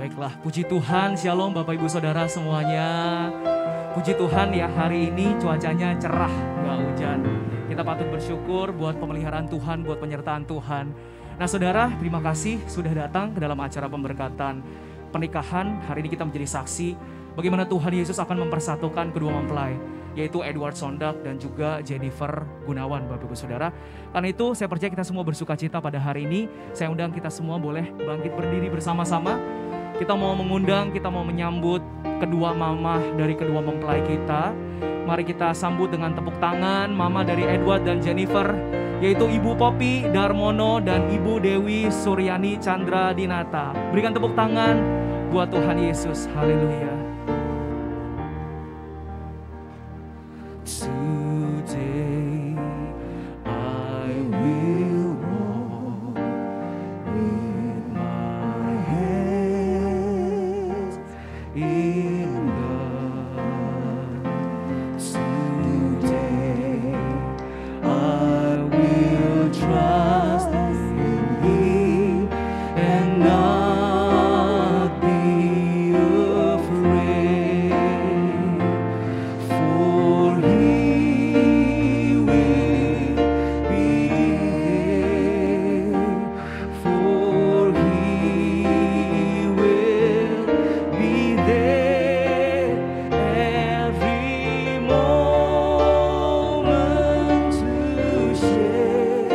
Baiklah, puji Tuhan, shalom Bapak Ibu Saudara semuanya. Puji Tuhan ya, hari ini cuacanya cerah, gak hujan. Kita patut bersyukur buat pemeliharaan Tuhan, buat penyertaan Tuhan. Nah saudara, terima kasih sudah datang ke dalam acara pemberkatan pernikahan. Hari ini kita menjadi saksi bagaimana Tuhan Yesus akan mempersatukan kedua mempelai, yaitu Edward Sondak dan juga Jennifer Gunawan, Bapak Ibu Saudara. Karena itu saya percaya kita semua bersuka cita pada hari ini. Saya undang kita semua boleh bangkit berdiri bersama-sama. Kita mau mengundang, kita mau menyambut kedua mama dari kedua mempelai kita. Mari kita sambut dengan tepuk tangan mama dari Edward dan Jennifer, yaitu Ibu Poppy Darmono dan Ibu Dewi Suryani Chandra Dinata. Berikan tepuk tangan buat Tuhan Yesus. Haleluya. Today I will walk with my hands in God. Today I will trust in Him and not be afraid. For He will be there. For He will be there every moment to share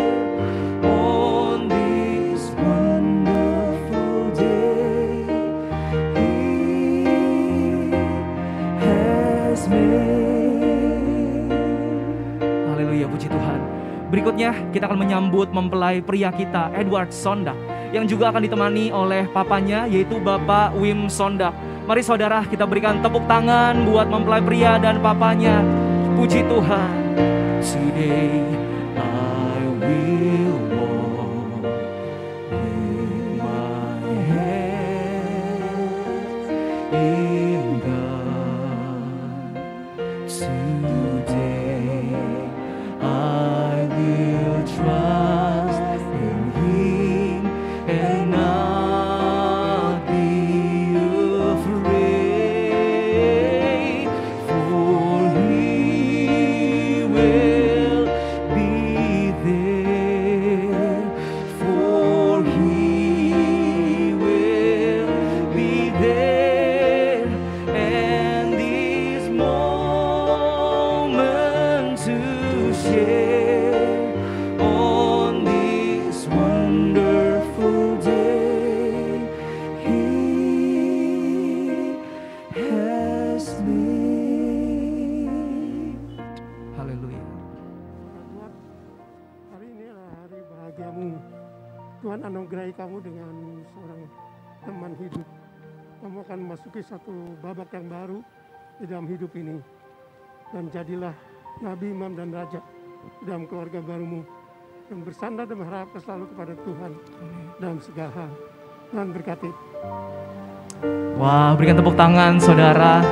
on this wonderful day He has made. Haleluya, puji Tuhan. Berikutnya kita akan menyambut mempelai pria kita, Edward Sondak, yang juga akan ditemani oleh papanya, yaitu Bapak Wim Sondak. Mari saudara, kita berikan tepuk tangan buat mempelai pria dan papanya. Puji Tuhan. Today I will walk with my hands in God. Today I will trust in Him and not be afraid. For He will be there. For He will be there. And this moment to share on this wonderful day He has made. Haleluya. Tuhan, hari ini adalah hari bahagiamu. Tuhan anugerahi kamu dengan seorang teman hidup. Kamu akan memasuki satu babak yang baru di dalam hidup ini. Dan jadilah nabi, imam, dan raja dalam keluarga barumu. Dan bersandar dan berharap selalu kepada Tuhan dalam segala hal. Tuhan berkati. Wah, berikan tepuk tangan saudara.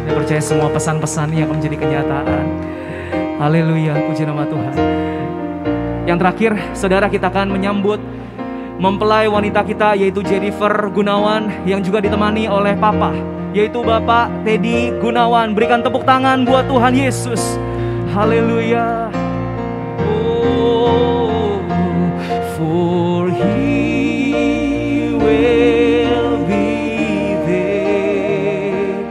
Saya percaya semua pesan-pesan yang akan menjadi kenyataan. Haleluya, puji nama Tuhan. Yang terakhir, saudara, kita akan menyambut mempelai wanita kita, yaitu Jennifer Gunawan, yang juga ditemani oleh Papa, yaitu Bapak Teddy Gunawan. Berikan tepuk tangan buat Tuhan Yesus. Haleluya. Oh, for He will be there.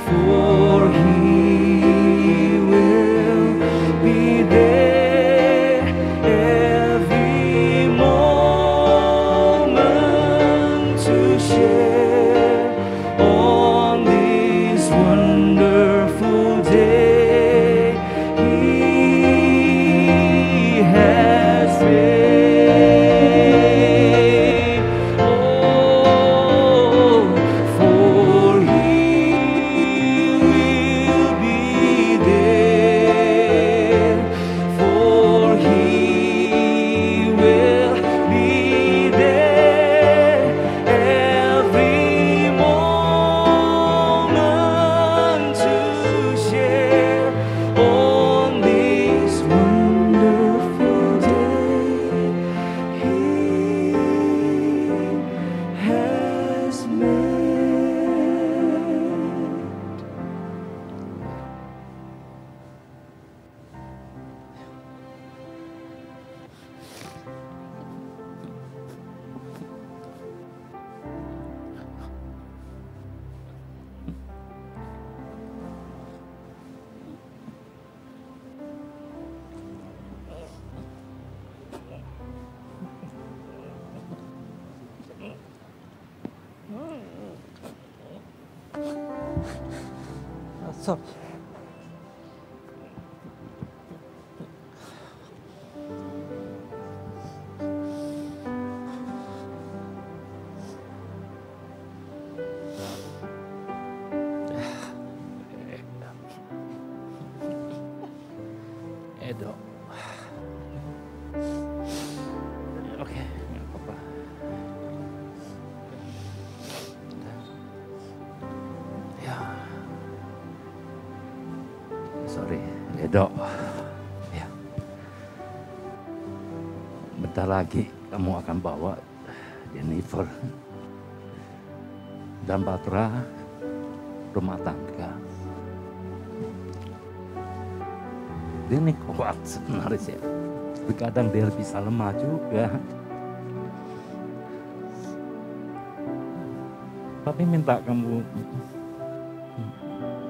For He will be there every moment to share on this wonderful day He Sorry. Edo. Oke, nggak apa-apa. Ya. Sorry, Edo. Ya. Bentar lagi kamu akan bawa Jennifer dan Batra rumah tangga. Dia ini kuat sebenarnya. Tapi kadang dia bisa lemah juga. Tapi minta kamu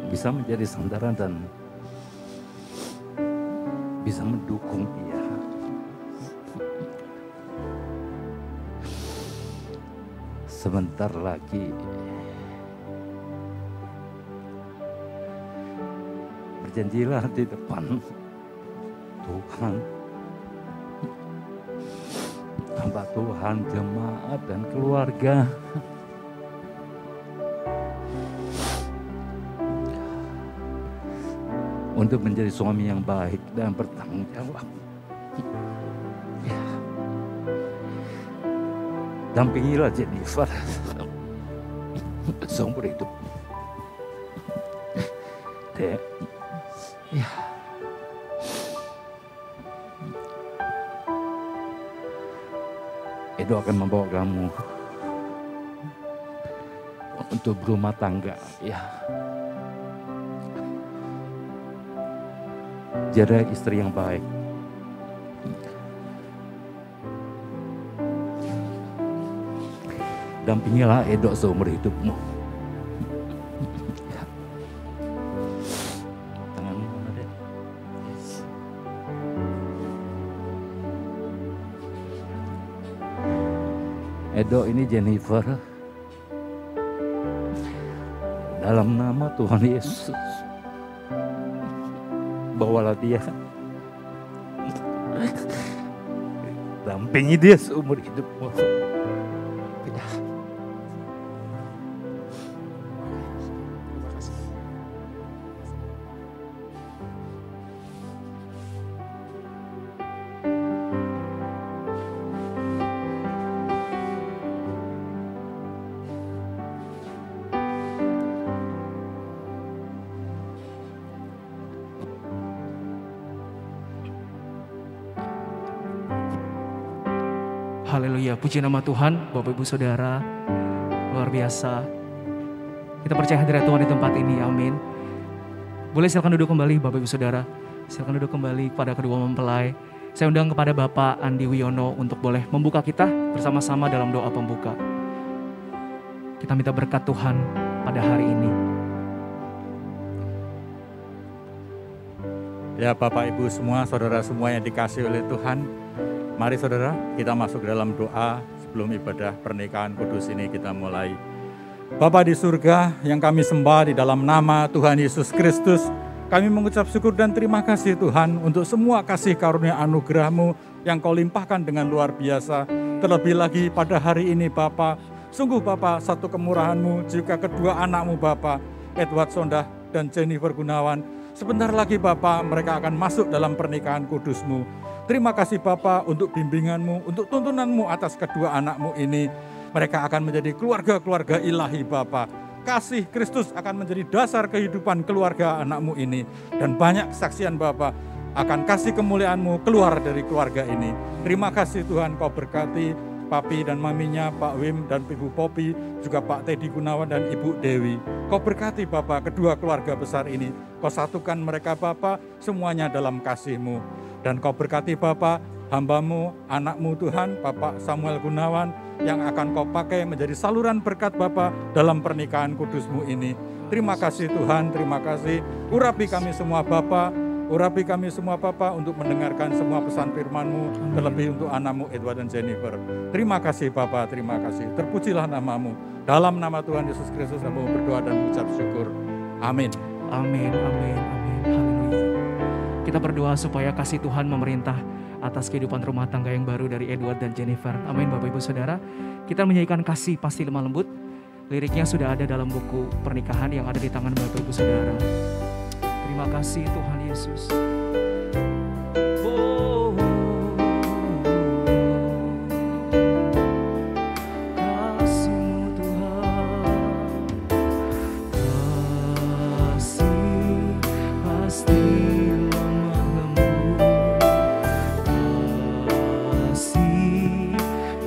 bisa menjadi sandaran dan bisa mendukung dia. Sebentar lagi berjanjilah di depan Tuhan, hamba Tuhan, jemaat dan keluarga. Untuk menjadi suami yang baik dan bertanggung jawab. Ya. Dampingilah Jennifer seumur hidup. Dek. Ya. Edo akan membawa kamu untuk berumah tangga, ya. Jadi istri yang baik. Dampingilah Edo seumur hidupmu. Ya. Tanganmu mana, Dek? Edo, ini Jennifer. Dalam nama Tuhan Yesus, bawalah dia. Dampingi dia seumur hidupmu. Ya. Haleluya, puji nama Tuhan, Bapak Ibu Saudara, luar biasa. Kita percaya hadirat Tuhan di tempat ini, amin. Boleh silakan duduk kembali Bapak Ibu Saudara, silakan duduk kembali kepada kedua mempelai. Saya undang kepada Bapak Andi Wiono untuk boleh membuka kita bersama-sama dalam doa pembuka. Kita minta berkat Tuhan pada hari ini. Ya Bapak Ibu semua, saudara semua yang dikasihi oleh Tuhan, mari saudara kita masuk ke dalam doa sebelum ibadah pernikahan kudus ini kita mulai. Bapa di surga yang kami sembah di dalam nama Tuhan Yesus Kristus, kami mengucap syukur dan terima kasih Tuhan untuk semua kasih karunia anugerah-Mu yang Kau limpahkan dengan luar biasa. Terlebih lagi pada hari ini Bapa, sungguh Bapa satu kemurahan-Mu juga kedua anak-Mu Bapa, Edward Sondah dan Jennifer Gunawan. Sebentar lagi Bapa mereka akan masuk dalam pernikahan kudus-Mu. Terima kasih Bapa untuk bimbingan-Mu, untuk tuntunan-Mu atas kedua anak-Mu ini. Mereka akan menjadi keluarga-keluarga ilahi Bapa. Kasih Kristus akan menjadi dasar kehidupan keluarga anak-Mu ini. Dan banyak kesaksian Bapa akan kasih kemuliaan-Mu keluar dari keluarga ini. Terima kasih Tuhan, Kau berkati Papi dan maminya, Pak Wim dan Ibu Popi, juga Pak Teddy Gunawan dan Ibu Dewi. Kau berkati Bapa kedua keluarga besar ini. Kau satukan mereka Bapa semuanya dalam kasih-Mu. Dan Kau berkati Bapa hamba-Mu, anak-Mu Tuhan, Bapak Samuel Gunawan, yang akan Kau pakai menjadi saluran berkat Bapa dalam pernikahan kudus-Mu ini. Terima kasih Tuhan, terima kasih. Urapi kami semua Bapa, urapi kami semua Bapa untuk mendengarkan semua pesan firman-Mu, terlebih untuk anak-Mu Edward dan Jennifer. Terima kasih Bapa, terima kasih. Terpujilah nama-Mu. Dalam nama Tuhan Yesus Kristus kami berdoa dan mengucap syukur. Amin. Amin, amin, amin. Haleluya. Kita berdoa supaya kasih Tuhan memerintah atas kehidupan rumah tangga yang baru dari Edward dan Jennifer. Amin Bapak Ibu Saudara. Kita menyanyikan kasih pasti lemah lembut. Liriknya sudah ada dalam buku pernikahan yang ada di tangan Bapak Ibu Saudara. Terima kasih Tuhan Yesus. Oh, kasih-Mu Tuhan, kasih pasti lemah lembut, kasih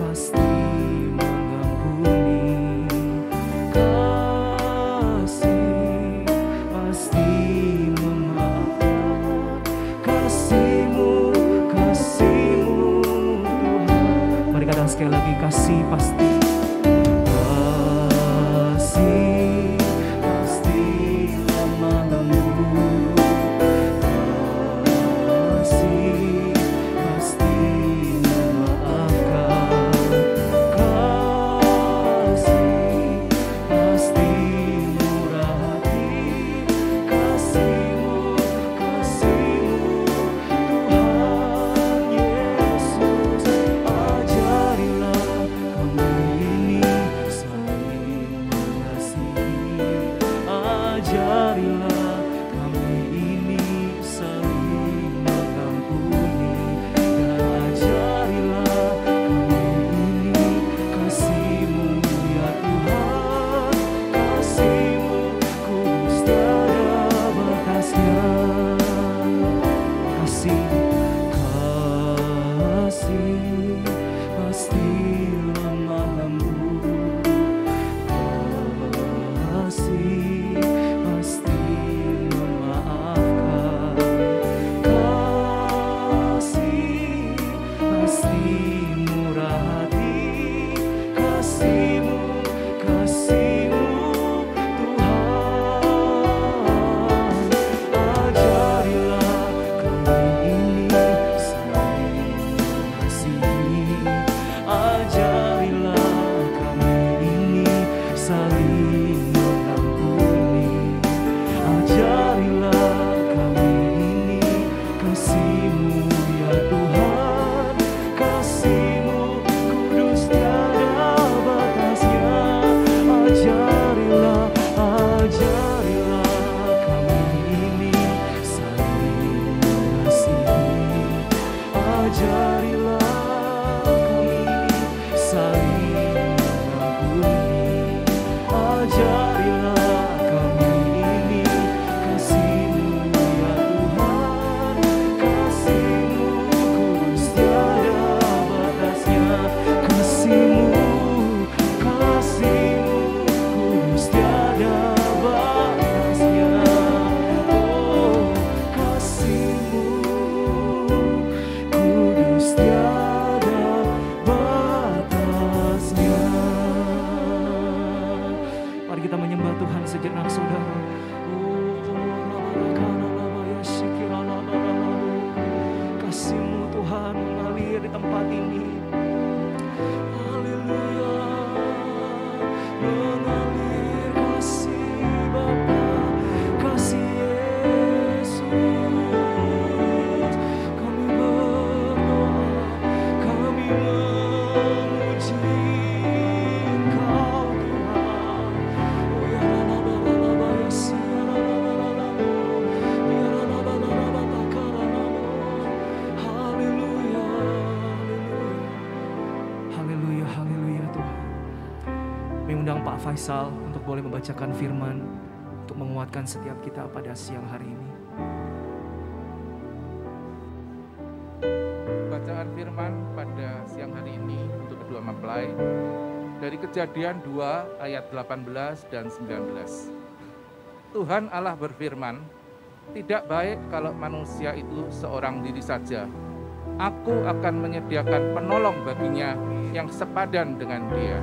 pasti mengampuni, kasih pasti memaafkan, kasih-Mu, kasih-Mu Tuhan. Mari katakan sekali lagi, kasih pasti, kasih pasti lemah lembut, kasih pasti memaafkan, kasih pasti murah hati, kasih-Mu, kasih-Mu Tuhan Yesus. Ajarilah kami ini saling mengasihi, ajarilah kami ini saling mengampuni, dan ajarilah kami ini kasih-Mu ya Tuhan, kasih-Mu kudus tiada batasnya. Kasih, kasih pasti lemah lembut, kasih pasti memaafkan, kasih pasti murah hati, kasih-Mu, kasih-Mu Tuhan. Ajarilah kami ini saling mengasihi, ajarilah kami ini saling mengampuni, ajarilah kami ini kasih-Mu ya Tuhan, kasih-Mu kudus tiada batasnya. Ajarilah, ajarilah kami ini saling mengasihi, ajarilah kami ini saling mengampuni, ajarilah kami ini kasih-Mu ya Tuhan, kasih-Mu kudus tiada batasnya, kasih-Mu, kasih-Mu kudus tiada batasnya. Oh, kasih-Mu kudus tiada batasnya. Mari kita menyembah Tuhan sejenak saudara. Kasih-Mu Tuhan mengalir di tempat ini. Haleluya. Mengalir kasih Bapa, kasih Yesus. Kami berdoa, kami memuji Engkau Tuhan. Oh ya la la la la la la ya si ya la la la la la la. Ya la la la la la la takara namo. Haleluya, haleluya. Haleluya, haleluya Tuhan. Kami undang Pak Faisal untuk boleh membacakan firman untuk menguatkan setiap kita pada siang hari ini. Bacaan firman pada siang hari ini untuk kedua mempelai dari Kejadian 2 ayat 18 dan 19. Tuhan Allah berfirman, "Tidak baik kalau manusia itu seorang diri saja. Aku akan menyediakan penolong baginya yang sepadan dengan dia."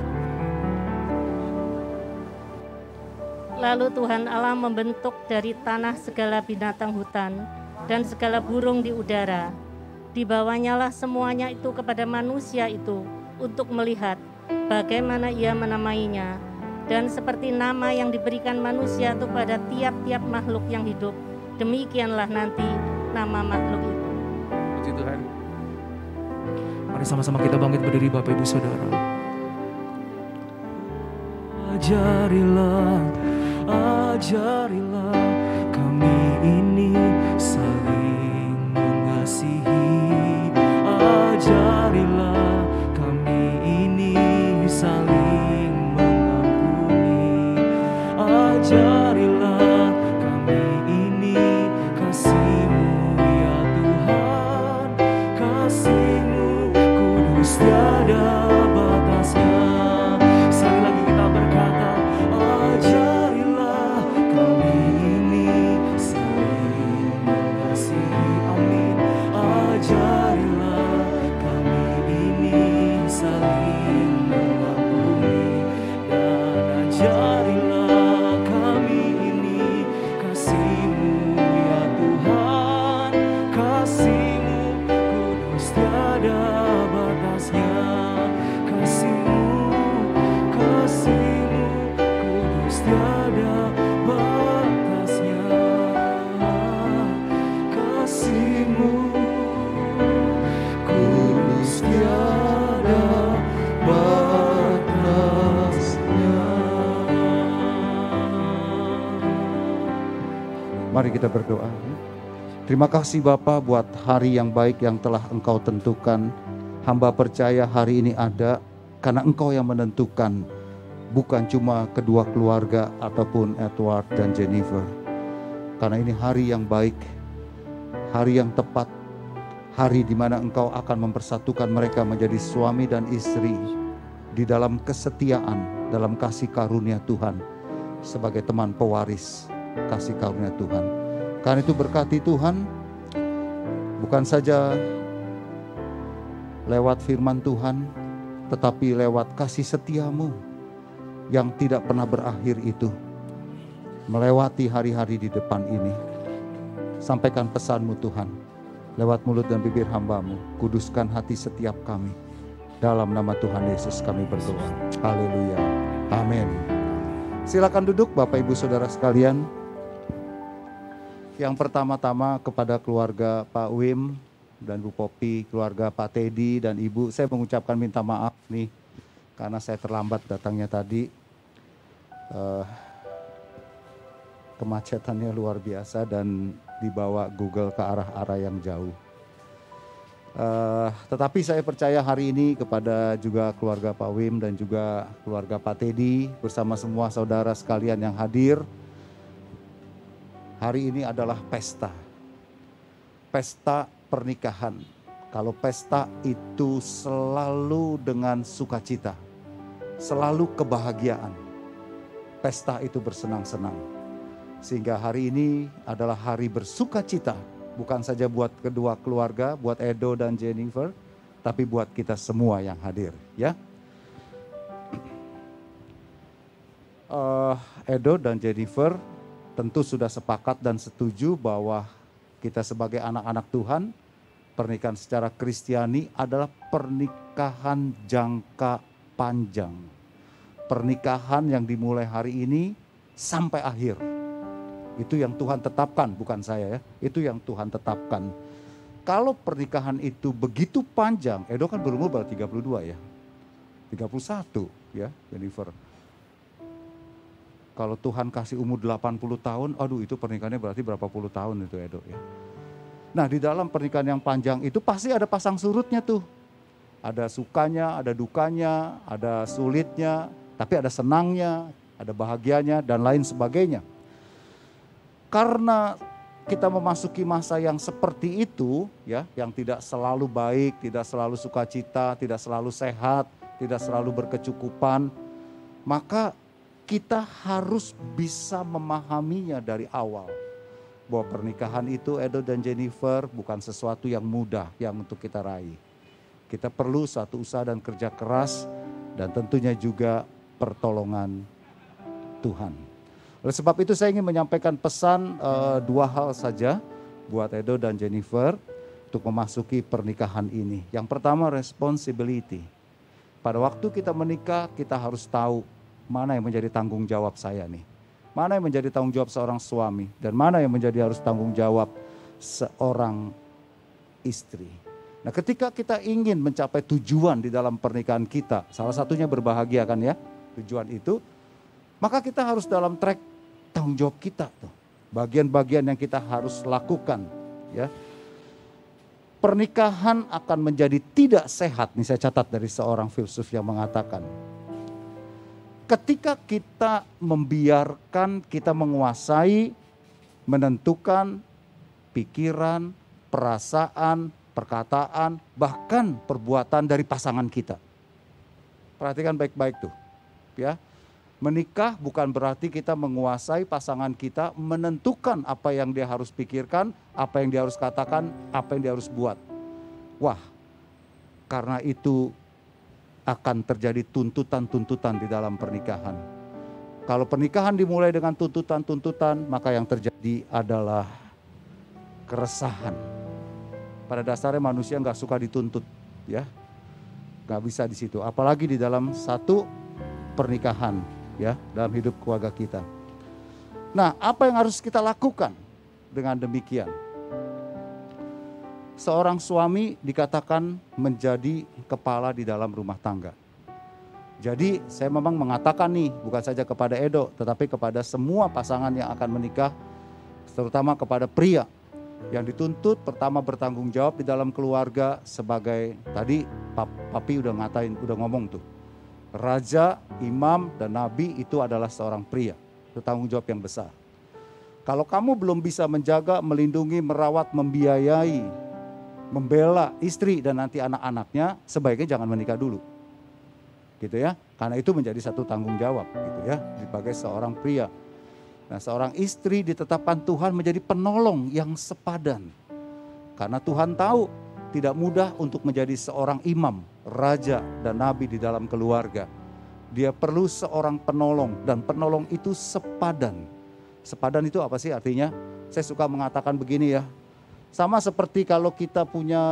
Lalu Tuhan Allah membentuk dari tanah segala binatang hutan dan segala burung di udara. Dibawanyalah semuanya itu kepada manusia itu untuk melihat bagaimana ia menamainya. Dan seperti nama yang diberikan manusia itu pada tiap-tiap makhluk yang hidup, demikianlah nanti nama makhluk itu. Puji Tuhan. Mari sama-sama kita bangkit berdiri Bapak Ibu Saudara. Ajarilah, ajarilah kami ini saling mengasihi. Ajarilah kami ini saling mengampuni. Ajarilah kami ini kasih-Mu ya Tuhan, kasih-Mu kudus tiada batasnya. Sekali lagi kita berkata, ajarilah kami ini saling mengasihi. Amin. Ajarilah kami ini saling mengampuni. Dan ajarilah kami ini kasih-Mu ya Tuhan, kasih-Mu kudus tiada batasnya. Kasih-Mu, kasih-Mu kudus tiada batasnya. Kasih-Mu kudus tiada batasnya. Mari kita berdoa. Terima kasih Bapa buat hari yang baik yang telah Engkau tentukan. Hamba percaya hari ini ada karena Engkau yang menentukan, bukan cuma kedua keluarga ataupun Edward dan Jennifer. Karena ini hari yang baik, hari yang tepat, hari di mana Engkau akan mempersatukan mereka menjadi suami dan istri di dalam kesetiaan, dalam kasih karunia Tuhan, sebagai teman pewaris kasih karunia Tuhan. Karena itu berkati Tuhan, bukan saja lewat firman Tuhan, tetapi lewat kasih setia-Mu yang tidak pernah berakhir itu, melewati hari-hari di depan ini. Sampaikan pesan-Mu Tuhan, lewat mulut dan bibir hamba-Mu, kuduskan hati setiap kami. Dalam nama Tuhan Yesus kami berdoa. Haleluya. Amin. Silakan duduk Bapak Ibu Saudara sekalian. Yang pertama-tama kepada keluarga Pak Wim dan Bu Popi, keluarga Pak Teddy dan Ibu, saya mengucapkan minta maaf nih karena saya terlambat datangnya tadi. Kemacetannya luar biasa dan dibawa Google ke arah-arah yang jauh. Tetapi saya percaya hari ini kepada juga keluarga Pak Wim dan juga keluarga Pak Teddy bersama semua saudara sekalian yang hadir. Hari ini adalah pesta. Pesta pernikahan. Kalau pesta itu selalu dengan sukacita, selalu kebahagiaan. Pesta itu bersenang-senang. Sehingga hari ini adalah hari bersukacita. Bukan saja buat kedua keluarga, buat Edo dan Jennifer, tapi buat kita semua yang hadir, ya. Edo dan Jennifer tentu sudah sepakat dan setuju bahwa kita sebagai anak-anak Tuhan, pernikahan secara Kristiani adalah pernikahan jangka panjang. Pernikahan yang dimulai hari ini sampai akhir. Itu yang Tuhan tetapkan, bukan saya ya. Itu yang Tuhan tetapkan. Kalau pernikahan itu begitu panjang, Edo kan berumur baru 32 ya. 31 ya, Jennifer. Kalau Tuhan kasih umur 80 tahun, aduh itu pernikahannya berarti berapa puluh tahun itu Edo ya. Nah di dalam pernikahan yang panjang itu pasti ada pasang surutnya tuh. Ada sukanya, ada dukanya, ada sulitnya, tapi ada senangnya, ada bahagianya dan lain sebagainya. Karena kita memasuki masa yang seperti itu ya, yang tidak selalu baik, tidak selalu sukacita, tidak selalu sehat, tidak selalu berkecukupan, maka kita harus bisa memahaminya dari awal. Bahwa pernikahan itu Edo dan Jennifer bukan sesuatu yang mudah yang untuk kita raih. Kita perlu suatu usaha dan kerja keras dan tentunya juga pertolongan Tuhan. Oleh sebab itu saya ingin menyampaikan pesan dua hal saja buat Edo dan Jennifer untuk memasuki pernikahan ini. Yang pertama responsibility. Pada waktu kita menikah kita harus tahu mana yang menjadi tanggung jawab saya nih? Mana yang menjadi tanggung jawab seorang suami? Dan mana yang menjadi harus tanggung jawab seorang istri? Nah, ketika kita ingin mencapai tujuan di dalam pernikahan kita, salah satunya berbahagia kan ya, tujuan itu, maka kita harus dalam track tanggung jawab kita tuh. Bagian-bagian yang kita harus lakukan ya. Pernikahan akan menjadi tidak sehat, nih saya catat dari seorang filsuf yang mengatakan, ketika kita membiarkan kita menguasai, menentukan pikiran, perasaan, perkataan, bahkan perbuatan dari pasangan kita. Perhatikan baik-baik tuh. Ya. Menikah bukan berarti kita menguasai pasangan kita, menentukan apa yang dia harus pikirkan, apa yang dia harus katakan, apa yang dia harus buat. Wah, karena itu akan terjadi tuntutan-tuntutan di dalam pernikahan. Kalau pernikahan dimulai dengan tuntutan-tuntutan, maka yang terjadi adalah keresahan. Pada dasarnya manusia nggak suka dituntut, ya, nggak bisa di situ. Apalagi di dalam satu pernikahan, ya, dalam hidup keluarga kita. Nah, apa yang harus kita lakukan dengan demikian? Seorang suami dikatakan menjadi kepala di dalam rumah tangga. Jadi saya memang mengatakan nih, bukan saja kepada Edo, tetapi kepada semua pasangan yang akan menikah, terutama kepada pria yang dituntut pertama bertanggung jawab di dalam keluarga sebagai, tadi papi udah ngomong tuh, raja, imam, dan nabi itu adalah seorang pria. Itu tanggung jawab yang besar. Kalau kamu belum bisa menjaga, melindungi, merawat, membiayai, membela istri dan nanti anak-anaknya, sebaiknya jangan menikah dulu. Gitu ya. Karena itu menjadi satu tanggung jawab gitu ya, sebagai seorang pria. Nah, seorang istri ditetapkan Tuhan menjadi penolong yang sepadan. Karena Tuhan tahu tidak mudah untuk menjadi seorang imam, raja, dan nabi di dalam keluarga. Dia perlu seorang penolong, dan penolong itu sepadan. Sepadan itu apa sih artinya? Saya suka mengatakan begini ya. Sama seperti kalau kita punya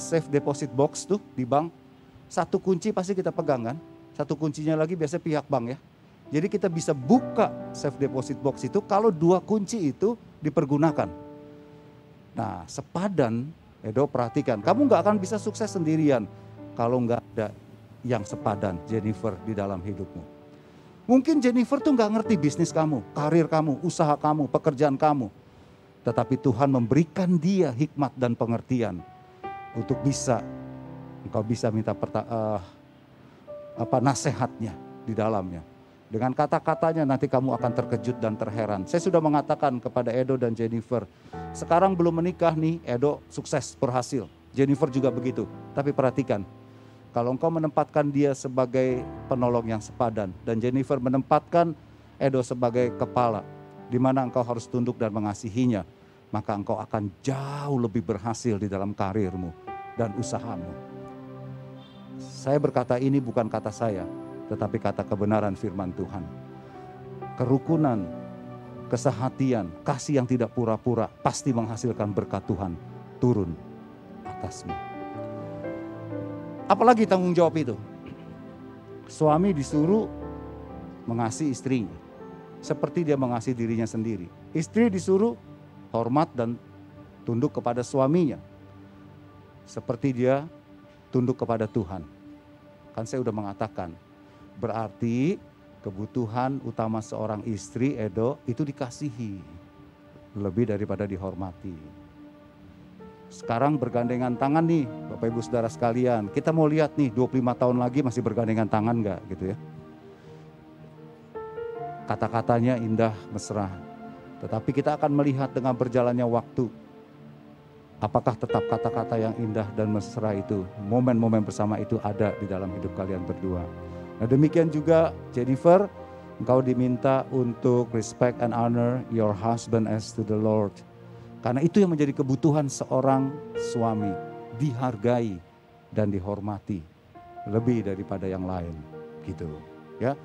safe deposit box tuh di bank. Satu kunci pasti kita pegang kan. Satu kuncinya lagi biasanya pihak bank ya. Jadi kita bisa buka safe deposit box itu kalau dua kunci itu dipergunakan. Nah, sepadan, Edo perhatikan, kamu gak akan bisa sukses sendirian kalau gak ada yang sepadan, Jennifer, di dalam hidupmu. Mungkin Jennifer tuh gak ngerti bisnis kamu, karir kamu, usaha kamu, pekerjaan kamu. Tetapi Tuhan memberikan dia hikmat dan pengertian untuk engkau bisa minta nasihatnya di dalamnya. Dengan kata-katanya nanti kamu akan terkejut dan terheran. Saya sudah mengatakan kepada Edo dan Jennifer, sekarang belum menikah nih, Edo sukses, berhasil. Jennifer juga begitu. Tapi perhatikan, kalau engkau menempatkan dia sebagai penolong yang sepadan, dan Jennifer menempatkan Edo sebagai kepala, di mana engkau harus tunduk dan mengasihinya, maka engkau akan jauh lebih berhasil di dalam karirmu dan usahamu. Saya berkata ini bukan kata saya, tetapi kata kebenaran firman Tuhan. Kerukunan, kesehatian, kasih yang tidak pura-pura pasti menghasilkan berkat Tuhan turun atasmu. Apalagi tanggung jawab itu? Suami disuruh mengasihi istrinya seperti dia mengasihi dirinya sendiri. Istri disuruh hormat dan tunduk kepada suaminya seperti dia tunduk kepada Tuhan. Kan saya udah mengatakan, berarti kebutuhan utama seorang istri, Edo, itu dikasihi lebih daripada dihormati. Sekarang bergandengan tangan nih Bapak Ibu Saudara sekalian. Kita mau lihat nih 25 tahun lagi masih bergandengan tangan gak gitu ya. Kata-katanya indah, mesra. Tetapi kita akan melihat dengan berjalannya waktu, apakah tetap kata-kata yang indah dan mesra itu, momen-momen bersama itu ada di dalam hidup kalian berdua. Nah, demikian juga Jennifer, engkau diminta untuk respect and honor your husband as to the Lord. Karena itu yang menjadi kebutuhan seorang suami, dihargai dan dihormati lebih daripada yang lain, gitu ya.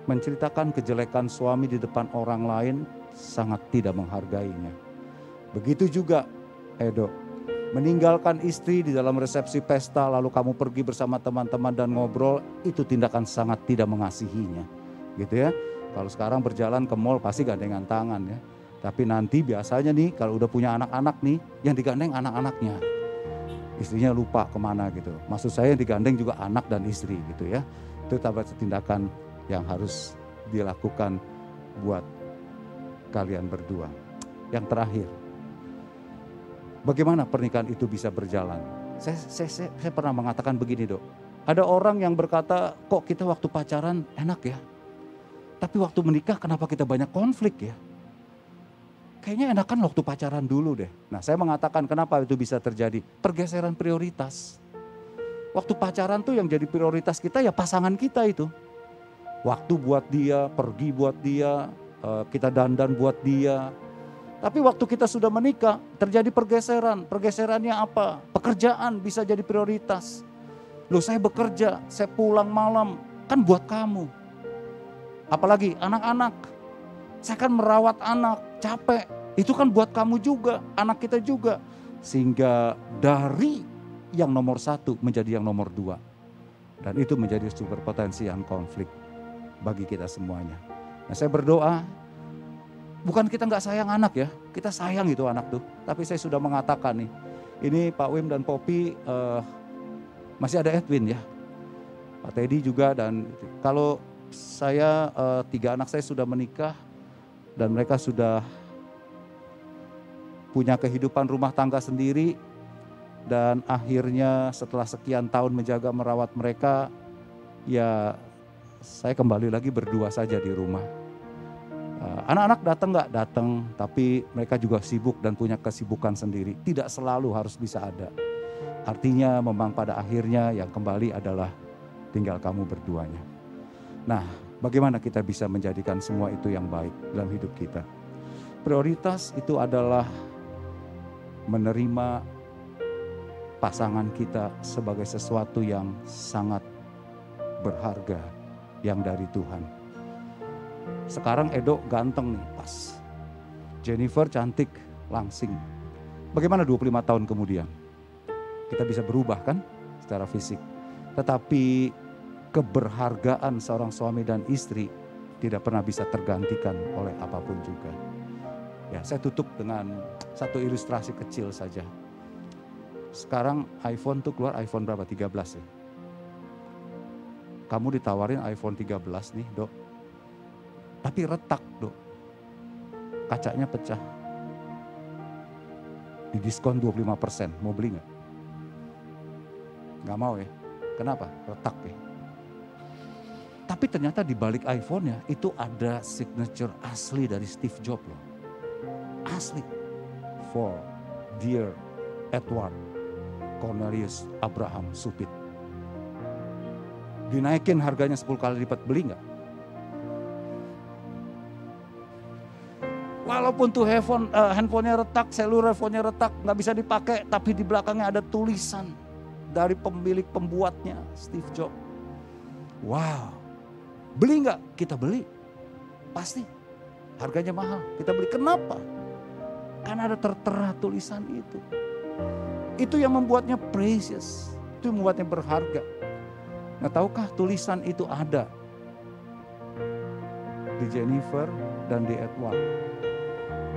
Menceritakan kejelekan suami di depan orang lain sangat tidak menghargainya. Begitu juga Edo, meninggalkan istri di dalam resepsi pesta lalu kamu pergi bersama teman-teman dan ngobrol, itu tindakan sangat tidak mengasihinya. gitu ya. Kalau sekarang berjalan ke mall pasti gandengan tangan ya. Tapi nanti biasanya nih kalau udah punya anak-anak nih, yang digandeng anak-anaknya. Istrinya lupa kemana gitu. Maksud saya yang digandeng juga anak dan istri gitu ya. Itu tindakan yang harus dilakukan buat kalian berdua. Yang terakhir, bagaimana pernikahan itu bisa berjalan? Saya pernah mengatakan begini Dok. Ada orang yang berkata, kok kita waktu pacaran enak ya? Tapi waktu menikah kenapa kita banyak konflik ya? Kayaknya enakan waktu pacaran dulu deh. Nah saya mengatakan kenapa itu bisa terjadi? Pergeseran prioritas. Waktu pacaran tuh yang jadi prioritas kita ya pasangan kita itu. Waktu buat dia, pergi buat dia, kita dandan buat dia. Tapi waktu kita sudah menikah terjadi pergeseran. Pergeserannya apa? Pekerjaan bisa jadi prioritas. Loh saya bekerja, saya pulang malam, kan buat kamu. Apalagi anak-anak, saya kan merawat anak, capek. Itu kan buat kamu juga, anak kita juga. Sehingga dari yang nomor 1 menjadi yang nomor 2. Dan itu menjadi sumber potensi yang konflik bagi kita semuanya. Nah saya berdoa, bukan kita nggak sayang anak ya, kita sayang itu anak tuh. Tapi saya sudah mengatakan nih, ini Pak Wim dan Poppy, masih ada Edwin ya. Pak Teddy juga, dan kalau saya 3 anak saya sudah menikah dan mereka sudah punya kehidupan rumah tangga sendiri, dan akhirnya setelah sekian tahun menjaga merawat mereka, ya saya kembali lagi berdua saja di rumah. Anak-anak datang nggak datang, tapi mereka juga sibuk dan punya kesibukan sendiri. Tidak selalu harus bisa ada. Artinya memang pada akhirnya yang kembali adalah tinggal kamu berduanya. Nah, bagaimana kita bisa menjadikan semua itu yang baik dalam hidup kita? Prioritas itu adalah menerima pasangan kita sebagai sesuatu yang sangat berharga yang dari Tuhan. Sekarang Edo ganteng nih, pas. Jennifer cantik, langsing. Bagaimana 25 tahun kemudian? Kita bisa berubah kan secara fisik. Tetapi keberhargaan seorang suami dan istri tidak pernah bisa tergantikan oleh apapun juga. Ya, saya tutup dengan satu ilustrasi kecil saja. Sekarang iPhone tuh keluar iPhone berapa? 13 ya. Kamu ditawarin iPhone 13 nih, Dok. Tapi retak, Dok. Kacanya pecah. Didiskon 25%, mau beli nggak? Nggak mau ya. Kenapa? Retak ya. Tapi ternyata di balik iPhone-nya itu ada signature asli dari Steve Jobs loh. Asli. For dear Edward Cornelius Abraham Supit. Dinaikin harganya 10 kali lipat, beli nggak? Walaupun tuh handphonenya retak, seluler handphonenya retak, nggak bisa dipakai, tapi di belakangnya ada tulisan dari pemilik pembuatnya, Steve Jobs. Wow, beli nggak? Kita beli, pasti. Harganya mahal, kita beli. Kenapa? Karena ada tertera tulisan itu. Itu yang membuatnya precious, itu yang membuatnya berharga. Nah, tahukah tulisan itu ada di Jennifer dan di Edward,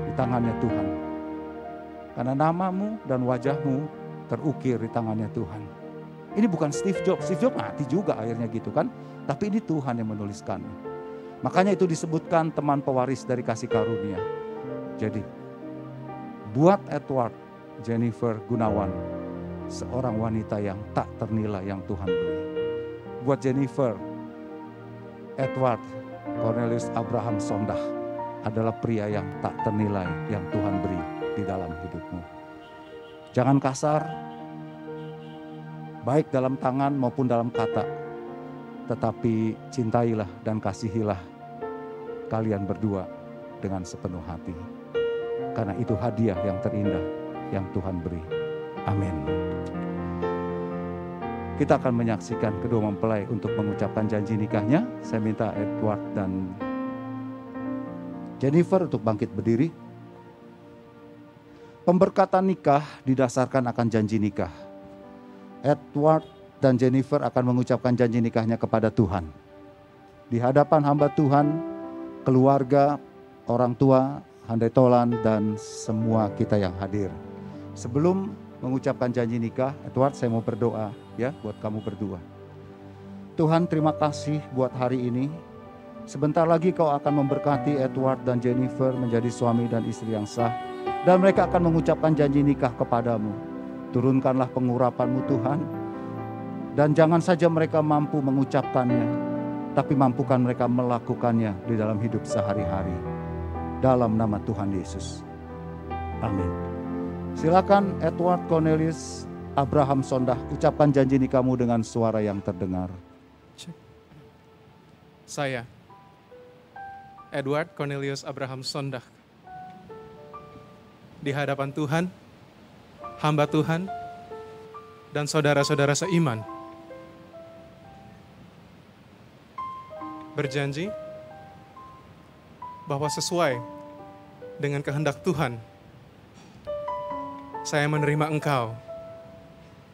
di tangannya Tuhan. Karena namamu dan wajahmu terukir di tangannya Tuhan. Ini bukan Steve Jobs. Steve Jobs mati juga akhirnya gitu kan. Tapi ini Tuhan yang menuliskannya. Makanya itu disebutkan teman pewaris dari kasih karunia. Jadi buat Edward, Jennifer Gunawan, seorang wanita yang tak ternilai yang Tuhan beri. Buat Jennifer, Edward Cornelius Abraham Sondah adalah pria yang tak ternilai yang Tuhan beri di dalam hidupmu. Jangan kasar, baik dalam tangan maupun dalam kata, tetapi cintailah dan kasihilah kalian berdua dengan sepenuh hati. Karena itu hadiah yang terindah yang Tuhan beri. Amin. Kita akan menyaksikan kedua mempelai untuk mengucapkan janji nikahnya. Saya minta Edward dan Jennifer untuk bangkit berdiri. Pemberkatan nikah didasarkan akan janji nikah. Edward dan Jennifer akan mengucapkan janji nikahnya kepada Tuhan. di hadapan hamba Tuhan, keluarga, orang tua, handai tolan, dan semua kita yang hadir. Sebelum mengucapkan janji nikah, Edward, saya mau berdoa ya buat kamu berdua. Tuhan, terima kasih buat hari ini. Sebentar lagi Kau akan memberkati Edward dan Jennifer menjadi suami dan istri yang sah, dan mereka akan mengucapkan janji nikah kepadamu. Turunkanlah pengurapan-Mu Tuhan, dan jangan saja mereka mampu mengucapkannya, tapi mampukan mereka melakukannya di dalam hidup sehari-hari. Dalam nama Tuhan Yesus. Amin. Silakan Edward Cornelius Abraham Sondah, ucapkan janji nikahmu dengan suara yang terdengar. Saya, Edward Cornelius Abraham Sondah, di hadapan Tuhan, hamba Tuhan, dan saudara-saudara seiman, berjanji bahwa sesuai dengan kehendak Tuhan, saya menerima engkau,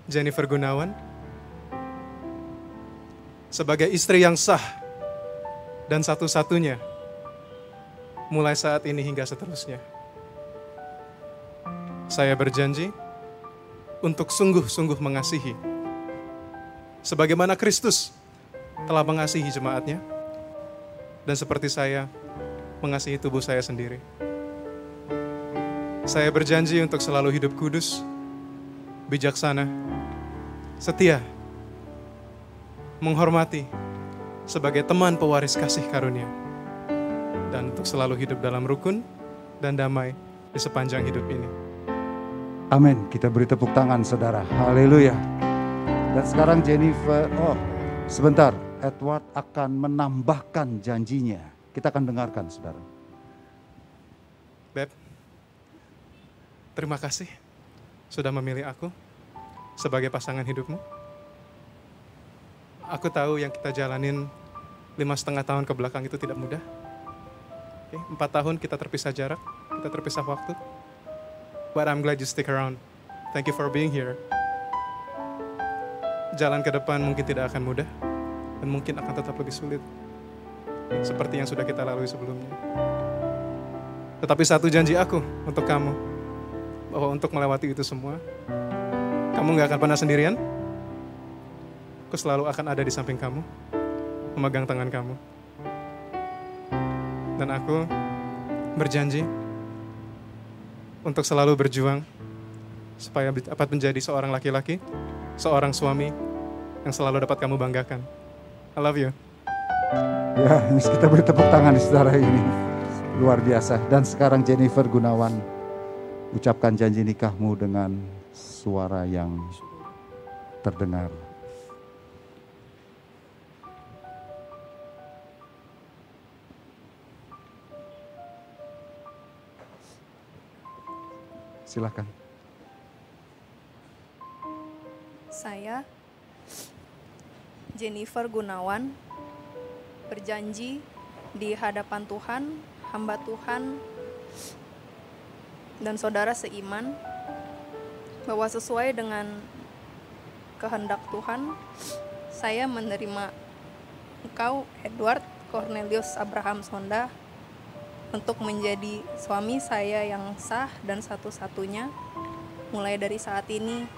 Jennifer Gunawan, sebagai istri yang sah dan satu-satunya, mulai saat ini hingga seterusnya. Saya berjanji untuk sungguh-sungguh mengasihi, sebagaimana Kristus telah mengasihi jemaatnya, dan seperti saya mengasihi tubuh saya sendiri. Saya berjanji untuk selalu hidup kudus, bijaksana, setia, menghormati sebagai teman pewaris kasih karunia, dan untuk selalu hidup dalam rukun dan damai di sepanjang hidup ini. Amin. Kita beri tepuk tangan saudara. Haleluya. Dan sekarang Jennifer, sebentar, Edward akan menambahkan janjinya. Kita akan dengarkan saudara. Beb, terima kasih sudah memilih aku sebagai pasangan hidupmu. Aku tahu yang kita jalanin 5,5 tahun ke belakang itu tidak mudah. 4 tahun kita terpisah jarak, kita terpisah waktu. But I'm glad you stick around. Thank you for being here. Jalan ke depan mungkin tidak akan mudah, dan mungkin akan tetap lebih sulit, seperti yang sudah kita lalui sebelumnya. Tetapi satu janji aku untuk kamu, bahwa untuk melewati itu semua, kamu gak akan pernah sendirian. Aku selalu akan ada di samping kamu, memegang tangan kamu. Dan aku berjanji untuk selalu berjuang, supaya dapat menjadi seorang laki-laki, seorang suami yang selalu dapat kamu banggakan. I love you. Ya, kita beri tepuk tangan saudara ini. Luar biasa. Dan sekarang Jennifer Gunawan, ucapkan janji nikahmu dengan suara yang terdengar. Silakan. Saya, Jennifer Gunawan, berjanji di hadapan Tuhan, hamba Tuhan, dan saudara seiman, bahwa sesuai dengan kehendak Tuhan, saya menerima engkau, Edward Cornelius Abraham Sondah, untuk menjadi suami saya yang sah dan satu-satunya, mulai dari saat ini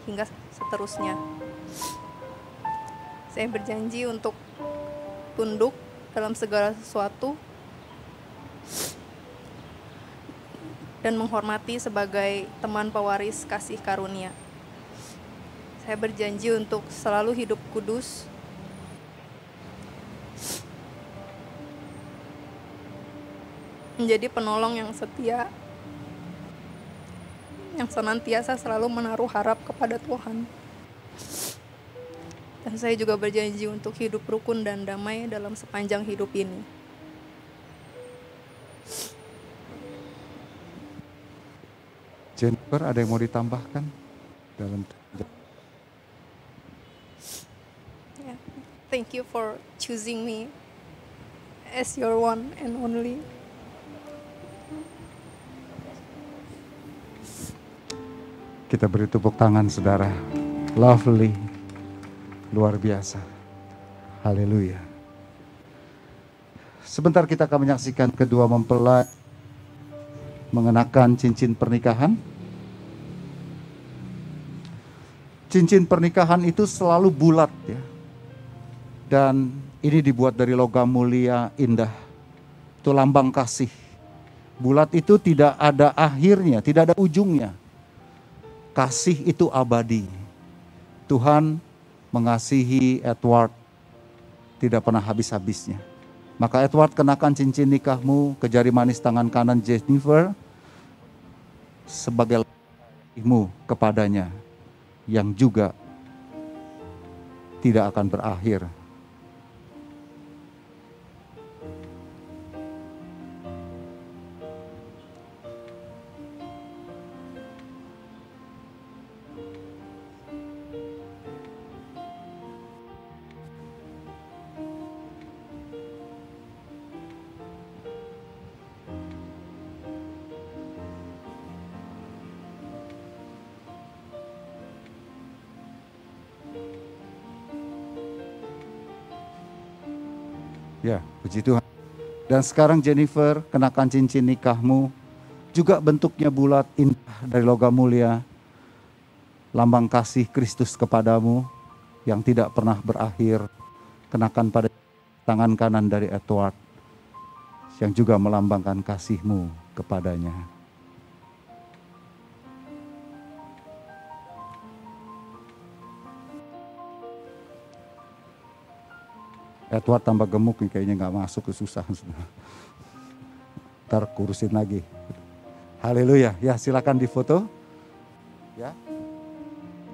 hingga seterusnya. Saya berjanji untuk tunduk dalam segala sesuatu dan menghormati sebagai teman pewaris kasih karunia. Saya berjanji untuk selalu hidup kudus, menjadi penolong yang setia, yang senantiasa selalu menaruh harap kepada Tuhan. Dan saya juga berjanji untuk hidup rukun dan damai dalam sepanjang hidup ini. Jennifer, ada yang mau ditambahkan dalam? Yeah. Thank you for choosing me as your one and only. Kita beri tepuk tangan saudara. Lovely. Luar biasa. Haleluya. Sebentar kita akan menyaksikan kedua mempelai mengenakan cincin pernikahan. Cincin pernikahan itu selalu bulat ya. Dan ini dibuat dari logam mulia indah. Itu lambang kasih. Bulat itu tidak ada akhirnya, tidak ada ujungnya. Kasih itu abadi. Tuhan mengasihi Edward tidak pernah habis-habisnya. Maka Edward, kenakan cincin nikahmu ke jari manis tangan kanan Jennifer sebagai kasihmu kepadanya yang juga tidak akan berakhir. Ya, puji Tuhan. Dan sekarang Jennifer, kenakan cincin nikahmu. Juga bentuknya bulat, indah dari logam mulia. Lambang kasih Kristus kepadamu yang tidak pernah berakhir. Kenakan pada tangan kanan dari Edward. Yang juga melambangkan kasihmu kepadanya. Edward tambah gemuk nih, kayaknya nggak masuk, kesusahan. Ntar kurusin lagi. Haleluya. Ya, silakan difoto. Ya.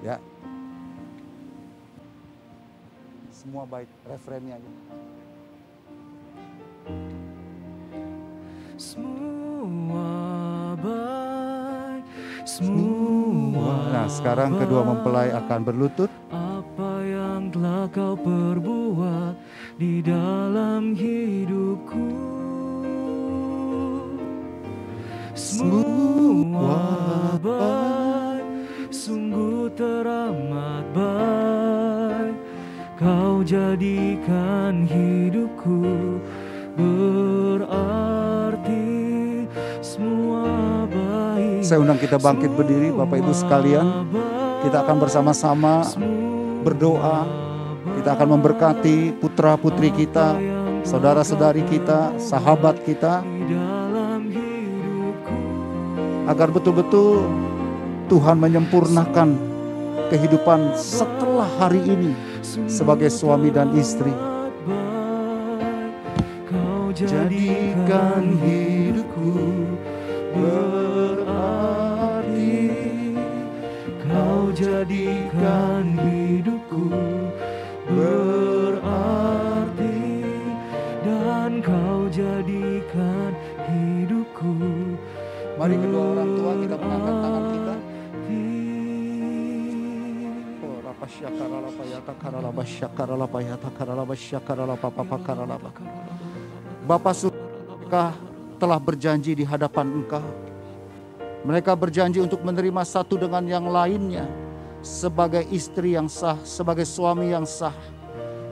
Ya. Semua baik, referennya aja. Semua baik, semua. Nah, sekarang kedua mempelai akan berlutut. Apa yang telah kau perbuat di dalam hidupku, semua baik, sungguh teramat baik. Kau jadikan hidupku berarti, semua baik. Saya undang kita bangkit berdiri, Bapak Ibu sekalian. Kita akan bersama-sama berdoa. Kita akan memberkati putra-putri kita, saudara-saudari kita, sahabat kita. Agar betul-betul Tuhan menyempurnakan kehidupan setelah hari ini sebagai suami dan istri. Kau Jadikan hidupku berarti, Kau jadikan hidupku berarti, dan Kau jadikan hidupku. Mari kedua orang tua kita mengangkat tangan kita. Bapa surga telah berjanji di hadapan Engkau. Mereka berjanji untuk menerima satu dengan yang lainnya sebagai istri yang sah, sebagai suami yang sah,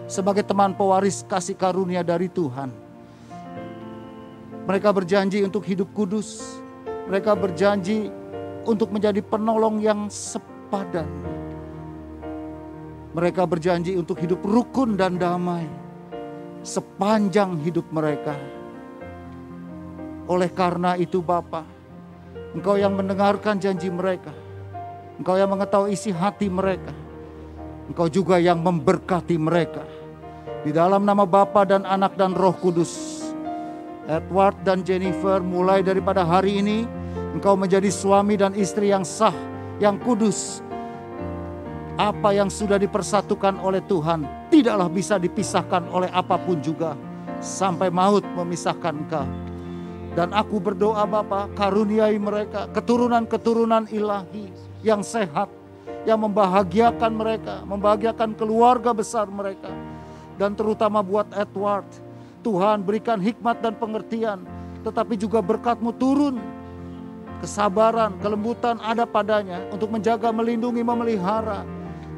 sebagai teman pewaris kasih karunia dari Tuhan. Mereka berjanji untuk hidup kudus. Mereka berjanji untuk menjadi penolong yang sepadan. Mereka berjanji untuk hidup rukun dan damai sepanjang hidup mereka. Oleh karena itu Bapa, Engkau yang mendengarkan janji mereka, Engkau yang mengetahui isi hati mereka, Engkau juga yang memberkati mereka. Di dalam nama Bapa dan Anak dan Roh Kudus, Edward dan Jennifer, mulai daripada hari ini Engkau menjadi suami dan istri yang sah, yang kudus. Apa yang sudah dipersatukan oleh Tuhan tidaklah bisa dipisahkan oleh apapun juga, sampai maut memisahkan engkau. Dan aku berdoa Bapa, karuniai mereka keturunan-keturunan ilahi yang sehat, yang membahagiakan mereka, membahagiakan keluarga besar mereka. Dan terutama buat Edward, Tuhan berikan hikmat dan pengertian, tetapi juga berkat-Mu turun. Kesabaran, kelembutan ada padanya untuk menjaga, melindungi, memelihara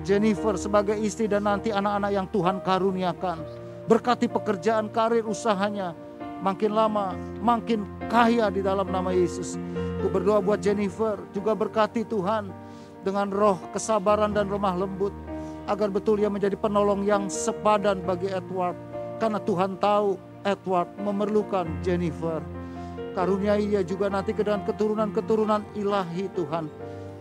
Jennifer sebagai istri dan nanti anak-anak yang Tuhan karuniakan. Berkati pekerjaan, karir, usahanya, makin lama, makin kaya di dalam nama Yesus. Aku berdoa buat Jennifer, juga berkati Tuhan dengan roh kesabaran dan lemah lembut, agar betul ia menjadi penolong yang sepadan bagi Edward. Karena Tuhan tahu Edward memerlukan Jennifer. Karuniai ia juga nanti dengan keturunan-keturunan ilahi Tuhan,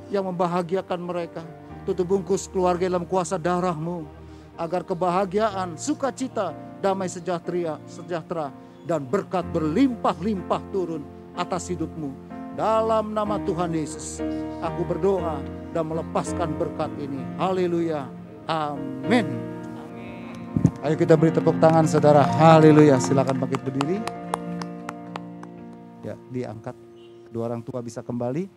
yang membahagiakan mereka. Tutup bungkus keluarga dalam kuasa darah-Mu, agar kebahagiaan, sukacita, damai sejahtera, dan berkat berlimpah-limpah turun atas hidup-Mu. Dalam nama Tuhan Yesus, aku berdoa dan melepaskan berkat ini. Haleluya. Amin. Ayo kita beri tepuk tangan saudara. Haleluya. Silakan bangkit berdiri. Ya, diangkat. Kedua orang tua bisa kembali.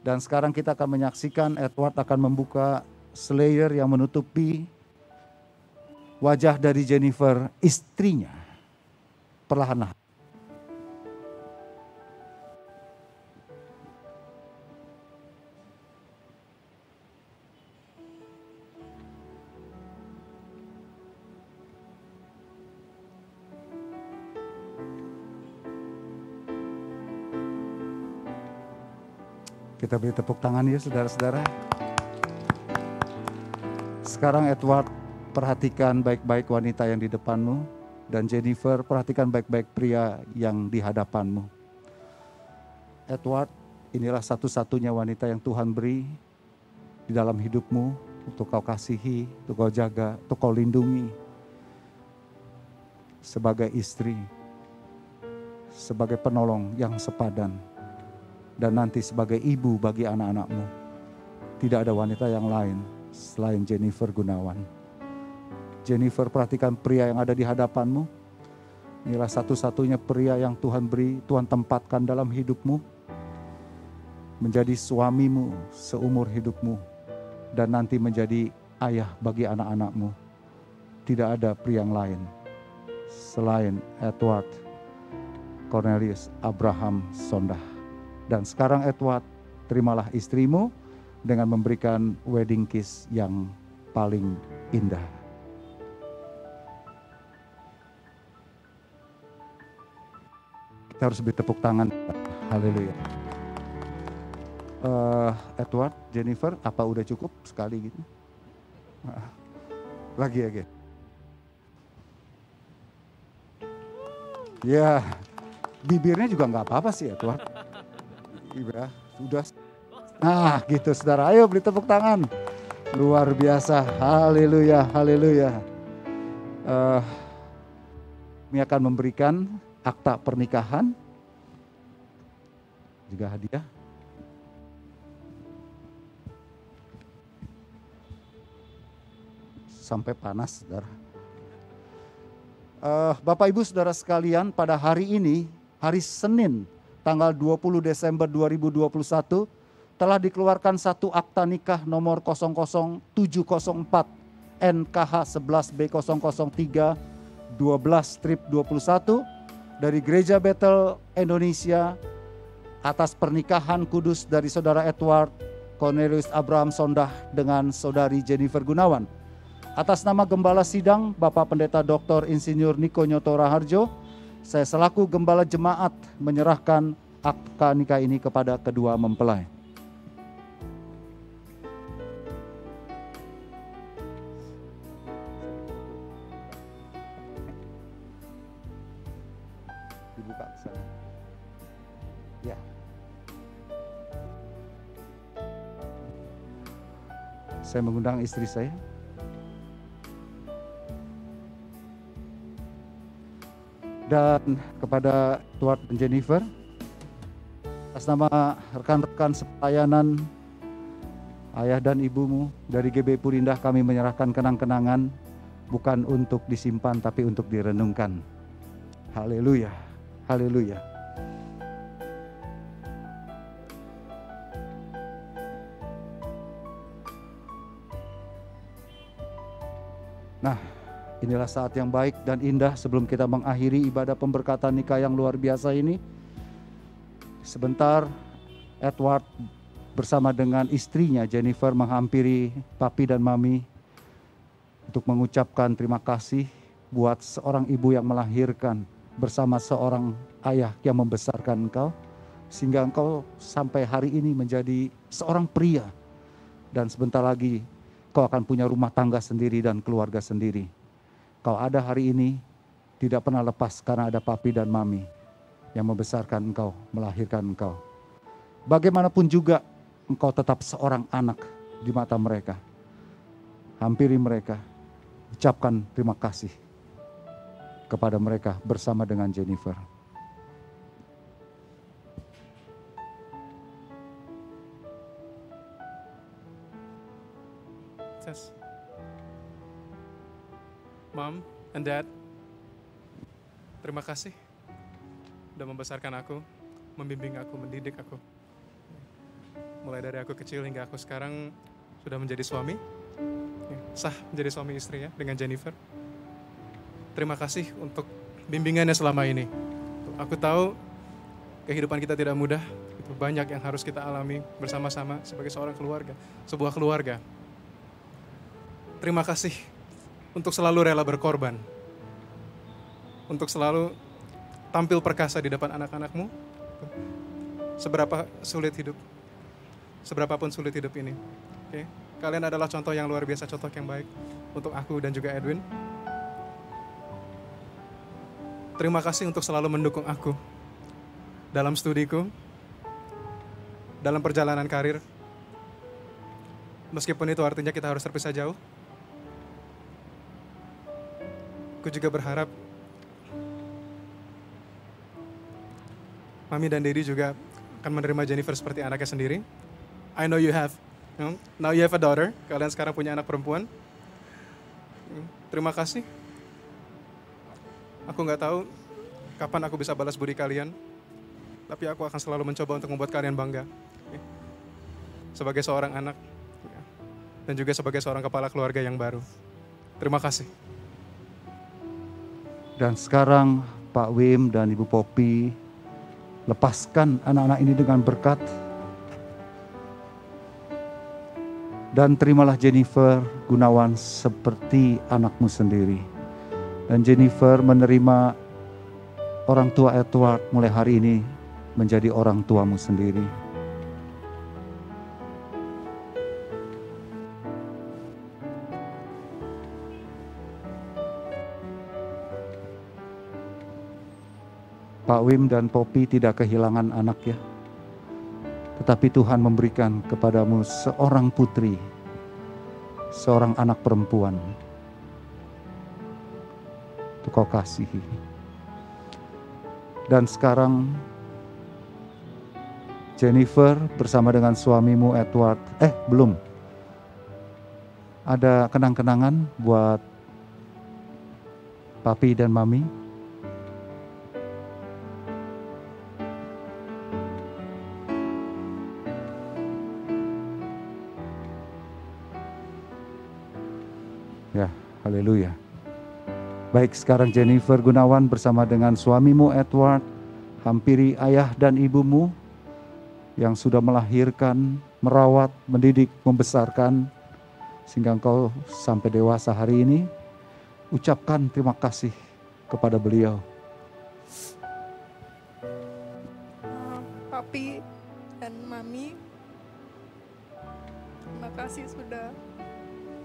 Dan sekarang kita akan menyaksikan Edward akan membuka slayer yang menutupi wajah dari Jennifer, istrinya. Perlahan-lahan. Kita beri tepuk tangan ya saudara-saudara. Sekarang Edward, perhatikan baik-baik wanita yang di depanmu. Dan Jennifer, perhatikan baik-baik pria yang di hadapanmu. Edward, inilah satu-satunya wanita yang Tuhan beri di dalam hidupmu. Untuk kau kasihi, untuk kau jaga, untuk kau lindungi. Sebagai istri, sebagai penolong yang sepadan. Dan nanti sebagai ibu bagi anak-anakmu. Tidak ada wanita yang lain selain Jennifer Gunawan. Jennifer, perhatikan pria yang ada di hadapanmu. Inilah satu-satunya pria yang Tuhan beri, Tuhan tempatkan dalam hidupmu. Menjadi suamimu seumur hidupmu. Dan nanti menjadi ayah bagi anak-anakmu. Tidak ada pria yang lain selain Edward Cornelius Abraham Sondah. Dan sekarang Edward, terimalah istrimu dengan memberikan wedding kiss yang paling indah. Kita harus beri tepuk tangan. Haleluya. Edward, Jennifer, apa udah cukup sekali gitu? Lagi. Ya, bibirnya juga nggak apa-apa sih Edward. Iya, sudah. Nah, gitu saudara. Ayo beri tepuk tangan. Luar biasa. Haleluya, haleluya. Kami akan memberikan akta pernikahan. Juga hadiah. Sampai panas, saudara. Bapak Ibu saudara sekalian, pada hari ini, hari Senin, tanggal 20 Desember 2021 telah dikeluarkan satu akta nikah nomor 00704 NKH 11B003 12/21 dari Gereja Bethel Indonesia atas pernikahan kudus dari saudara Edward Cornelius Abraham Sondah dengan saudari Jennifer Gunawan. Atas nama Gembala Sidang Bapak Pendeta Dr. Insinyur Niko Nyoto Raharjo, saya selaku Gembala Jemaat menyerahkan akta nikah ini kepada kedua mempelai. Dibuka ke sana. Ya. Saya mengundang istri saya. Dan kepada Edward dan Jennifer, atas nama rekan-rekan sepelayanan ayah dan ibumu dari GB Purindah, kami menyerahkan kenang-kenangan bukan untuk disimpan tapi untuk direnungkan. Haleluya, haleluya. Nah, inilah saat yang baik dan indah sebelum kita mengakhiri ibadah pemberkatan nikah yang luar biasa ini. Sebentar Edward bersama dengan istrinya Jennifer menghampiri papi dan mami untuk mengucapkan terima kasih buat seorang ibu yang melahirkan bersama seorang ayah yang membesarkan engkau, sehingga engkau sampai hari ini menjadi seorang pria. Dan sebentar lagi kau akan punya rumah tangga sendiri dan keluarga sendiri. Kau ada hari ini tidak pernah lepas karena ada papi dan mami yang membesarkan engkau, melahirkan engkau. Bagaimanapun juga engkau tetap seorang anak di mata mereka. Hampiri mereka, ucapkan terima kasih kepada mereka bersama dengan Jennifer. Yes. Mom and Dad, terima kasih sudah membesarkan aku, membimbing aku, mendidik aku. Mulai dari aku kecil hingga aku sekarang sudah menjadi suami, sah menjadi suami istri ya dengan Jennifer. Terima kasih untuk bimbingannya selama ini. Aku tahu kehidupan kita tidak mudah, itu banyak yang harus kita alami bersama-sama sebagai seorang keluarga, sebuah keluarga. Terima kasih untuk selalu rela berkorban, untuk selalu tampil perkasa di depan anak-anakmu. Seberapa sulit hidup, seberapapun sulit hidup ini. Okay? Kalian adalah contoh yang luar biasa, contoh yang baik untuk aku dan juga Edwin. Terima kasih untuk selalu mendukung aku dalam studiku, dalam perjalanan karir. Meskipun itu artinya kita harus terpisah jauh. Aku juga berharap Mami dan Daddy juga akan menerima Jennifer seperti anaknya sendiri. I know you have. Now you have a daughter. Kalian sekarang punya anak perempuan. Terima kasih. Aku nggak tahu kapan aku bisa balas budi kalian. Tapi aku akan selalu mencoba untuk membuat kalian bangga. Sebagai seorang anak. Dan juga sebagai seorang kepala keluarga yang baru. Terima kasih. Dan sekarang Pak Wim dan Ibu Poppy, lepaskan anak-anak ini dengan berkat. Dan terimalah Jennifer Gunawan seperti anakmu sendiri. Dan Jennifer menerima orang tua Edward mulai hari ini menjadi orang tuamu sendiri. Pak Wim dan Poppy tidak kehilangan anak ya. Tetapi Tuhan memberikan kepadamu seorang putri, seorang anak perempuan. Itu kau kasihi. Dan sekarang Jennifer bersama dengan suamimu Edward, belum. Ada kenang-kenangan buat Papi dan Mami? Ya, haleluya. Baik, sekarang Jennifer Gunawan bersama dengan suamimu Edward, hampiri ayah dan ibumu yang sudah melahirkan, merawat, mendidik, membesarkan, sehingga engkau sampai dewasa hari ini. Ucapkan terima kasih kepada beliau. Papi dan Mami, terima kasih sudah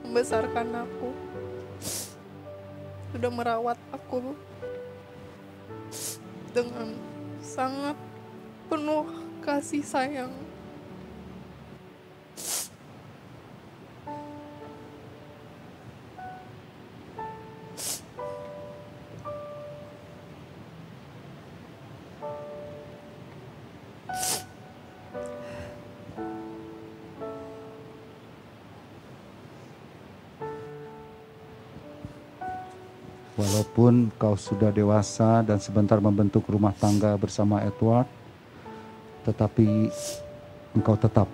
membesarkan aku, sudah merawat aku dengan sangat penuh kasih sayang. Walaupun kau sudah dewasa dan sebentar membentuk rumah tangga bersama Edward, tetapi engkau tetap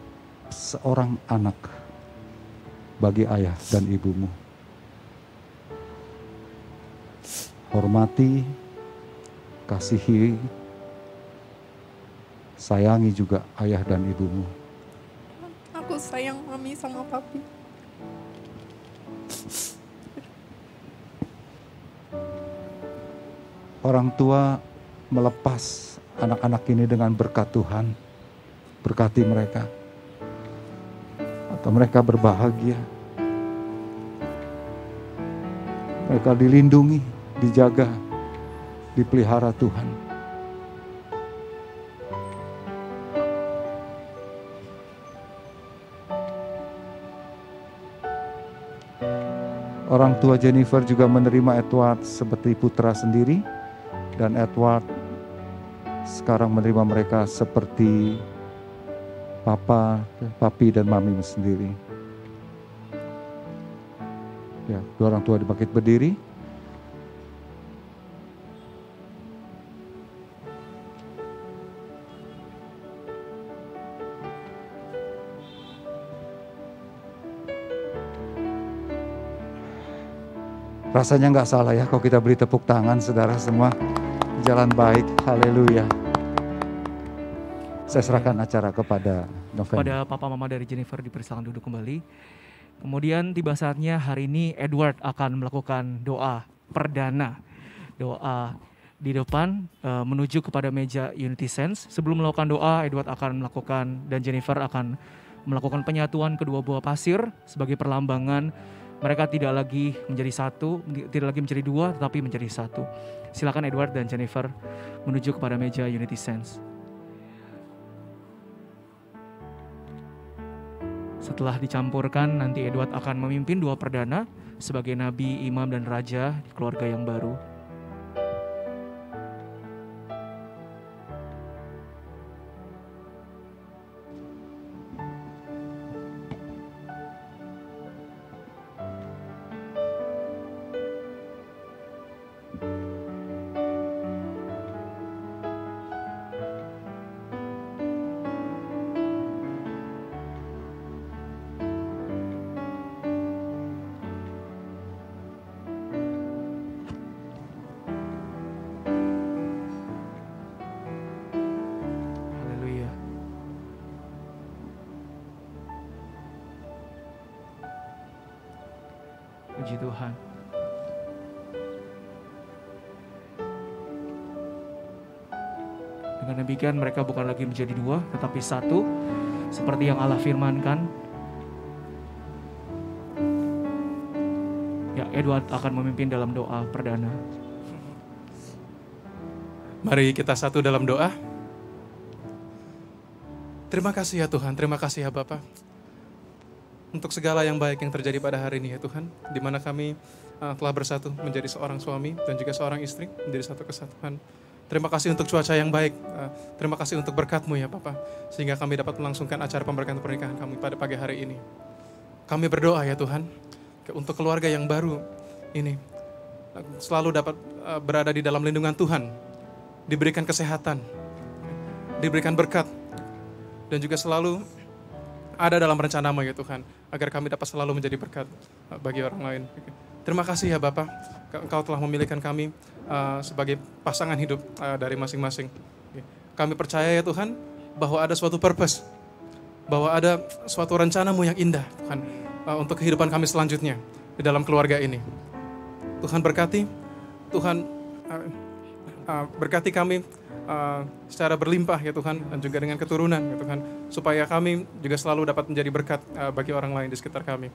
seorang anak bagi ayah dan ibumu. Hormati, kasihi, sayangi juga ayah dan ibumu. Aku sayang Mami sama Papi. orang tua melepas anak-anak ini dengan berkat Tuhan. Berkati mereka. Atau mereka berbahagia. Mereka dilindungi, dijaga, dipelihara Tuhan. Orang tua Jennifer juga menerima Edward seperti putra sendiri, dan Edward sekarang menerima mereka seperti papi dan mami sendiri. Ya, dua orang tua dibangkit berdiri. Rasanya nggak salah ya kalau kita beri tepuk tangan, saudara semua. Jalan baik, haleluya. Saya serahkan acara kepada November. Pada papa mama dari Jennifer dipersilakan duduk kembali. Kemudian tiba saatnya hari ini Edward akan melakukan doa perdana. Doa di depan menuju kepada meja Unity Sense. Sebelum melakukan doa, Edward akan melakukan dan Jennifer akan melakukan penyatuan kedua buah pasir sebagai perlambangan mereka tidak lagi menjadi satu, tidak lagi menjadi dua, tetapi menjadi satu. Silakan Edward dan Jennifer menuju kepada meja Unity Sense. Setelah dicampurkan, nanti Edward akan memimpin doa perdana sebagai nabi, imam, dan raja di keluarga yang baru. Puji Tuhan. Dengan demikian mereka bukan lagi menjadi dua, tetapi satu, seperti yang Allah firmankan. Ya, Edward akan memimpin dalam doa perdana. Mari kita satu dalam doa. Terima kasih ya Tuhan, terima kasih ya Bapa. Untuk segala yang baik yang terjadi pada hari ini ya Tuhan, di mana kami telah bersatu menjadi seorang suami dan juga seorang istri, menjadi satu kesatuan. Terima kasih untuk cuaca yang baik, terima kasih untuk berkat-Mu ya Bapa, sehingga kami dapat melangsungkan acara pemberkatan pernikahan kami pada pagi hari ini. Kami berdoa ya Tuhan, untuk keluarga yang baru ini, selalu dapat berada di dalam lindungan Tuhan, diberikan kesehatan, diberikan berkat, dan juga selalu ada dalam rencana-Mu ya Tuhan, agar kami dapat selalu menjadi berkat bagi orang lain. Terima kasih ya Bapa, Engkau telah memilihkan kami sebagai pasangan hidup dari masing-masing. Kami percaya ya Tuhan, bahwa ada suatu purpose, bahwa ada suatu rencana-Mu yang indah Tuhan, untuk kehidupan kami selanjutnya di dalam keluarga ini. Tuhan berkati, Tuhan berkati kami secara berlimpah ya Tuhan, dan juga dengan keturunan ya Tuhan, supaya kami juga selalu dapat menjadi berkat bagi orang lain di sekitar kami.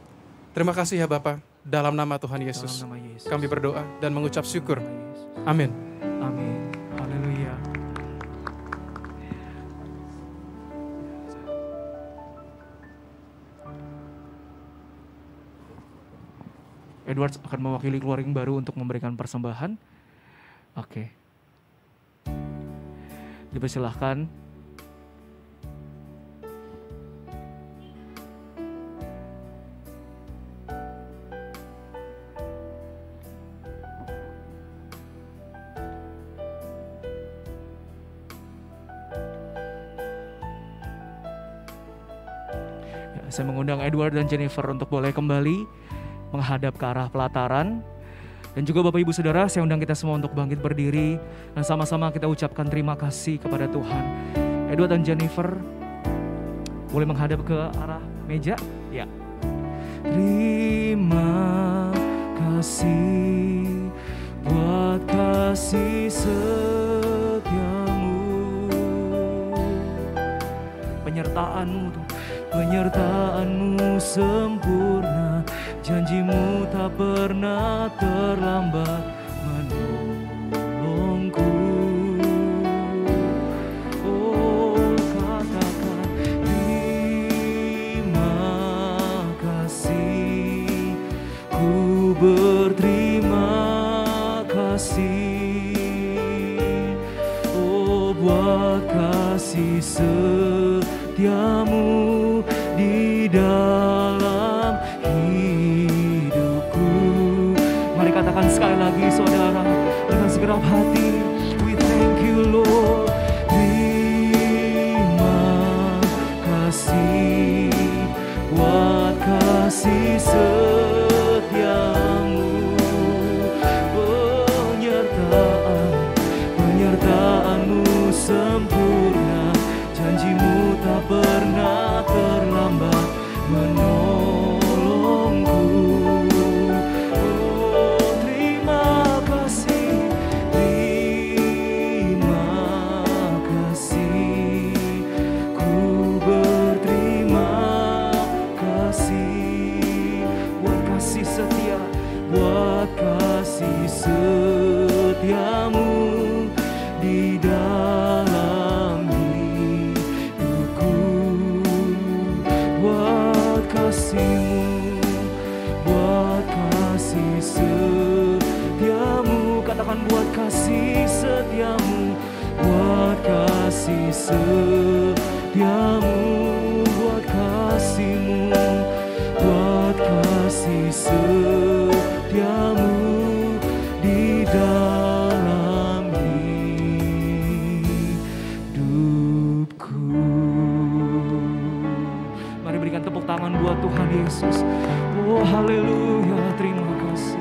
Terima kasih ya Bapa, dalam nama Tuhan Yesus, kami berdoa dan mengucap syukur. Amin. Amin. Haleluya. Edward akan mewakili keluarga yang baru untuk memberikan persembahan. Oke. Dipersilahkan. Ya, saya mengundang Edward dan Jennifer untuk boleh kembali menghadap ke arah pelataran. Dan juga Bapak Ibu Saudara, saya undang kita semua untuk bangkit berdiri dan sama-sama kita ucapkan terima kasih kepada Tuhan. Edward dan Jennifer boleh menghadap ke arah meja. Ya. Terima kasih buat kasih kasih setiamu, penyertaan-Mu, penyertaan-Mu sempurna, janji-Mu tak pernah terlambat menolongku. Oh, katakan terima kasih, ku berterima kasih. Oh, buat kasih setiamu di dalam hidupku. Mari katakan sekali lagi saudara dengan segenap hati. We thank you Lord. Terima kasih buat kasih setiamu, penyertaan-Mu sempurna, janji-Mu tak pernah terlambat menolongku. Oh, terima kasih ku berterima kasih buat kasih setia, buat kasih setiamu di dalam hidupku, buat kasih-Mu, buat kasih setiamu. Katakan buat kasih setiamu, buat kasih setiamu, buat kasih-Mu, buat kasih setiamu di dalam hidupku. Mari berikan tepuk tangan buat Tuhan Yesus. Oh haleluya, terima kasih.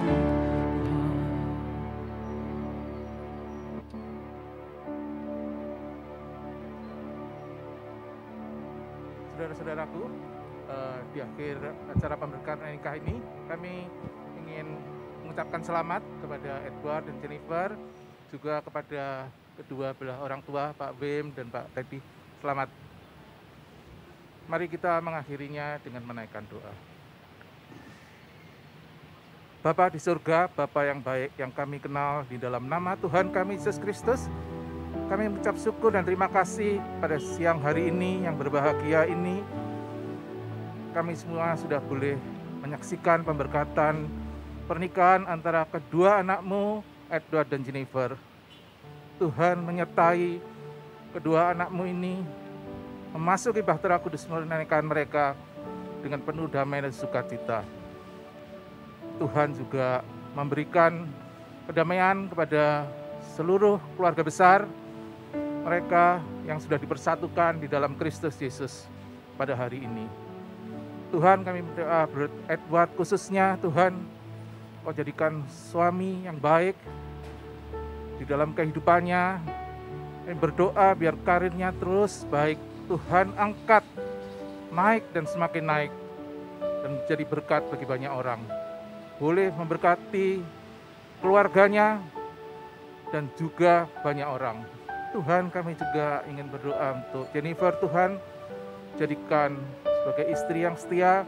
Saudara-saudaraku, di akhir acara pemberkatan nikah ini kami ingin mengucapkan selamat kepada Edward dan Jennifer, juga kepada kedua belah orang tua Pak Wim dan Pak Teddy. Selamat. Mari kita mengakhirinya dengan menaikkan doa. Bapa di surga, Bapa yang baik yang kami kenal, di dalam nama Tuhan kami Yesus Kristus, kami mengucap syukur dan terima kasih pada siang hari ini yang berbahagia ini. Kami semua sudah boleh menyaksikan pemberkatan pernikahan antara kedua anakmu, Edward dan Jennifer. Tuhan menyertai kedua anakmu ini memasuki bahtera kudus pernikahan mereka dengan penuh damai dan sukacita. Tuhan juga memberikan kedamaian kepada seluruh keluarga besar mereka yang sudah dipersatukan di dalam Kristus Yesus pada hari ini. Tuhan, kami berdoa buat Edward khususnya, Tuhan, Kau jadikan suami yang baik di dalam kehidupannya. Kami berdoa biar karirnya terus baik. Tuhan angkat, naik dan semakin naik, dan menjadi berkat bagi banyak orang. Boleh memberkati keluarganya dan juga banyak orang. Tuhan, kami juga ingin berdoa untuk Jennifer. Tuhan, jadikan sebagai istri yang setia,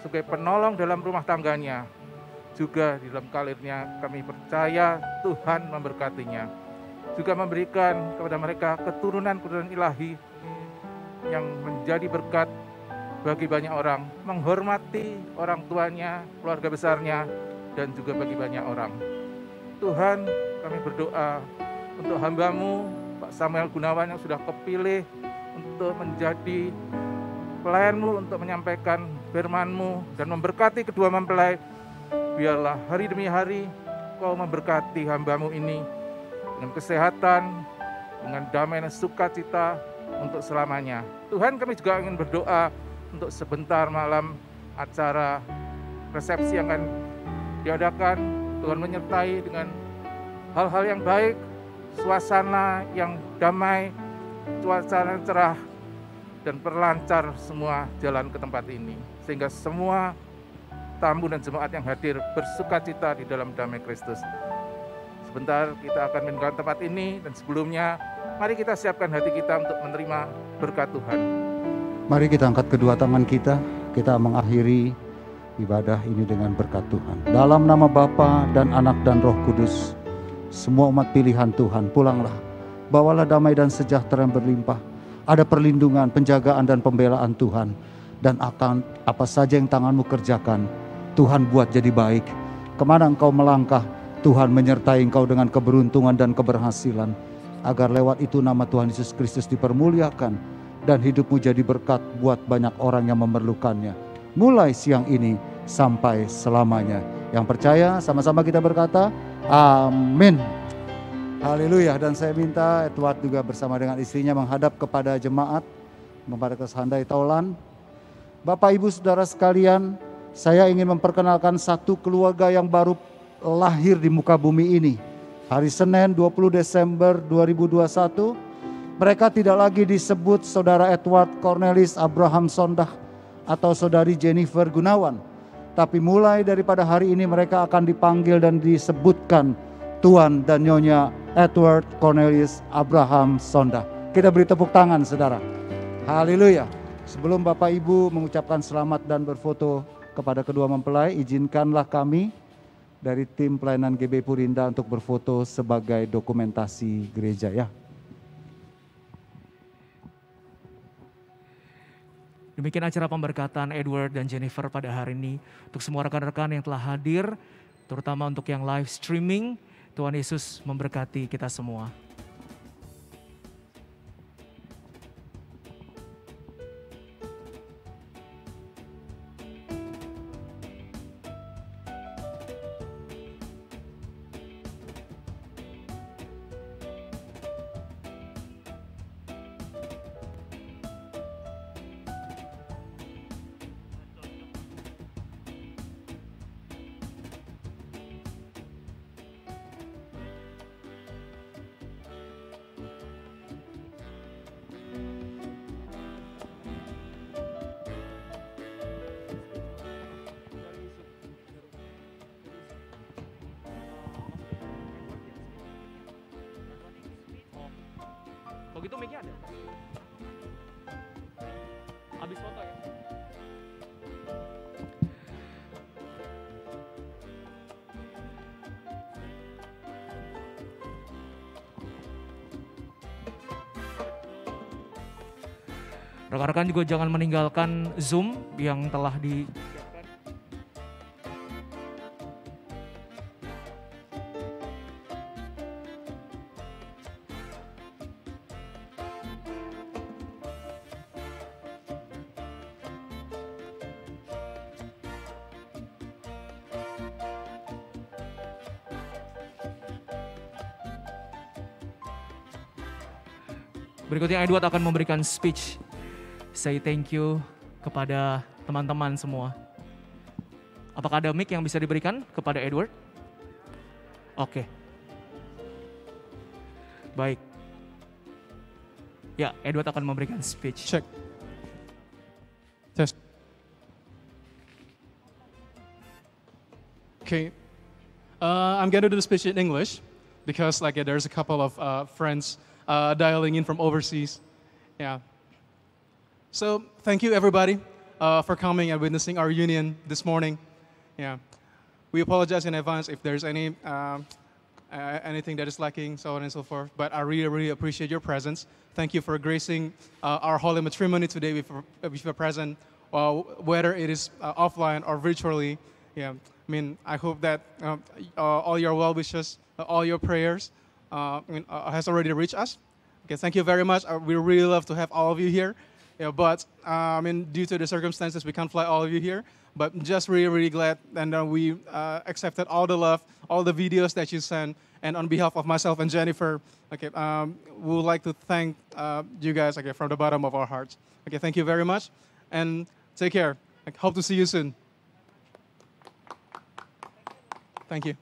sebagai penolong dalam rumah tangganya, juga di dalam karirnya. Kami percaya Tuhan memberkatinya, juga memberikan kepada mereka keturunan-keturunan ilahi yang menjadi berkat bagi banyak orang, menghormati orang tuanya, keluarga besarnya, dan juga bagi banyak orang. Tuhan, kami berdoa untuk hamba-Mu, Pak Samuel Gunawan yang sudah kepilih untuk menjadi pelayan-Mu, untuk menyampaikan firman-Mu dan memberkati kedua mempelai. Biarlah hari demi hari Kau memberkati hamba-Mu ini dengan kesehatan, dengan damai dan sukacita untuk selamanya. Tuhan, kami juga ingin berdoa untuk sebentar malam acara resepsi yang akan diadakan. Tuhan menyertai dengan hal-hal yang baik, suasana yang damai, suasana cerah, dan perlancar semua jalan ke tempat ini. Sehingga semua tamu dan jemaat yang hadir bersukacita di dalam damai Kristus. Sebentar kita akan meninggalkan tempat ini dan sebelumnya mari kita siapkan hati kita untuk menerima berkat Tuhan. Mari kita angkat kedua tangan kita mengakhiri ibadah ini dengan berkat Tuhan. Dalam nama Bapa dan Anak dan Roh Kudus, semua umat pilihan Tuhan, pulanglah. Bawalah damai dan sejahtera yang berlimpah. Ada perlindungan, penjagaan dan pembelaan Tuhan. Dan akan apa saja yang tanganmu kerjakan, Tuhan buat jadi baik. Kemana engkau melangkah, Tuhan menyertai engkau dengan keberuntungan dan keberhasilan. Agar lewat itu nama Tuhan Yesus Kristus dipermuliakan. Dan hidupmu jadi berkat buat banyak orang yang memerlukannya. Mulai siang ini sampai selamanya. Yang percaya sama-sama kita berkata, amin. Haleluya. Dan saya minta Edward juga bersama dengan istrinya menghadap kepada jemaat, kepada Handai Taulan. Bapak Ibu Saudara sekalian, saya ingin memperkenalkan satu keluarga yang baru lahir di muka bumi ini. Hari Senin 20 Desember 2021, mereka tidak lagi disebut Saudara Edward Cornelis Abraham Sondah atau Saudari Jennifer Gunawan. Tapi mulai daripada hari ini mereka akan dipanggil dan disebutkan Tuan dan Nyonya Edward Cornelis Abraham Sondah. Kita beri tepuk tangan saudara. Haleluya. Sebelum Bapak Ibu mengucapkan selamat dan berfoto kepada kedua mempelai, izinkanlah kami dari tim pelayanan GB Purinda untuk berfoto sebagai dokumentasi gereja ya. Demikian acara pemberkatan Edward dan Jennifer pada hari ini. Untuk semua rekan-rekan yang telah hadir, terutama untuk yang live streaming, Tuhan Yesus memberkati kita semua. Kalau gitu mic-nya ada. Habis foto ya. Rekan-rekan juga jangan meninggalkan Zoom yang telah disiapkan. Berikutnya Edward akan memberikan speech. Say thank you kepada teman-teman semua. Apakah ada mic yang bisa diberikan kepada Edward? Oke. Baik. Ya, Edward akan memberikan speech. Check. Test. Okay. I'm going to do the speech in English because there's a couple of friends dialing in from overseas. Yeah. So thank you everybody for coming and witnessing our union this morning. Yeah. We apologize in advance if there's anything that is lacking, so on and so forth. But I really, really appreciate your presence. Thank you for gracing our holy matrimony today with your presence, whether it is offline or virtually. Yeah. I mean, I hope that all your well wishes, all your prayers, has already reached us. Okay, thank you very much. We really love to have all of you here. Yeah, but due to the circumstances, we can't fly all of you here. But just really, really glad, and we accepted all the love, all the videos that you sent, and on behalf of myself and Jennifer, okay, we would like to thank you guys, okay, from the bottom of our hearts. Okay, thank you very much, and take care. I hope to see you soon. Thank you.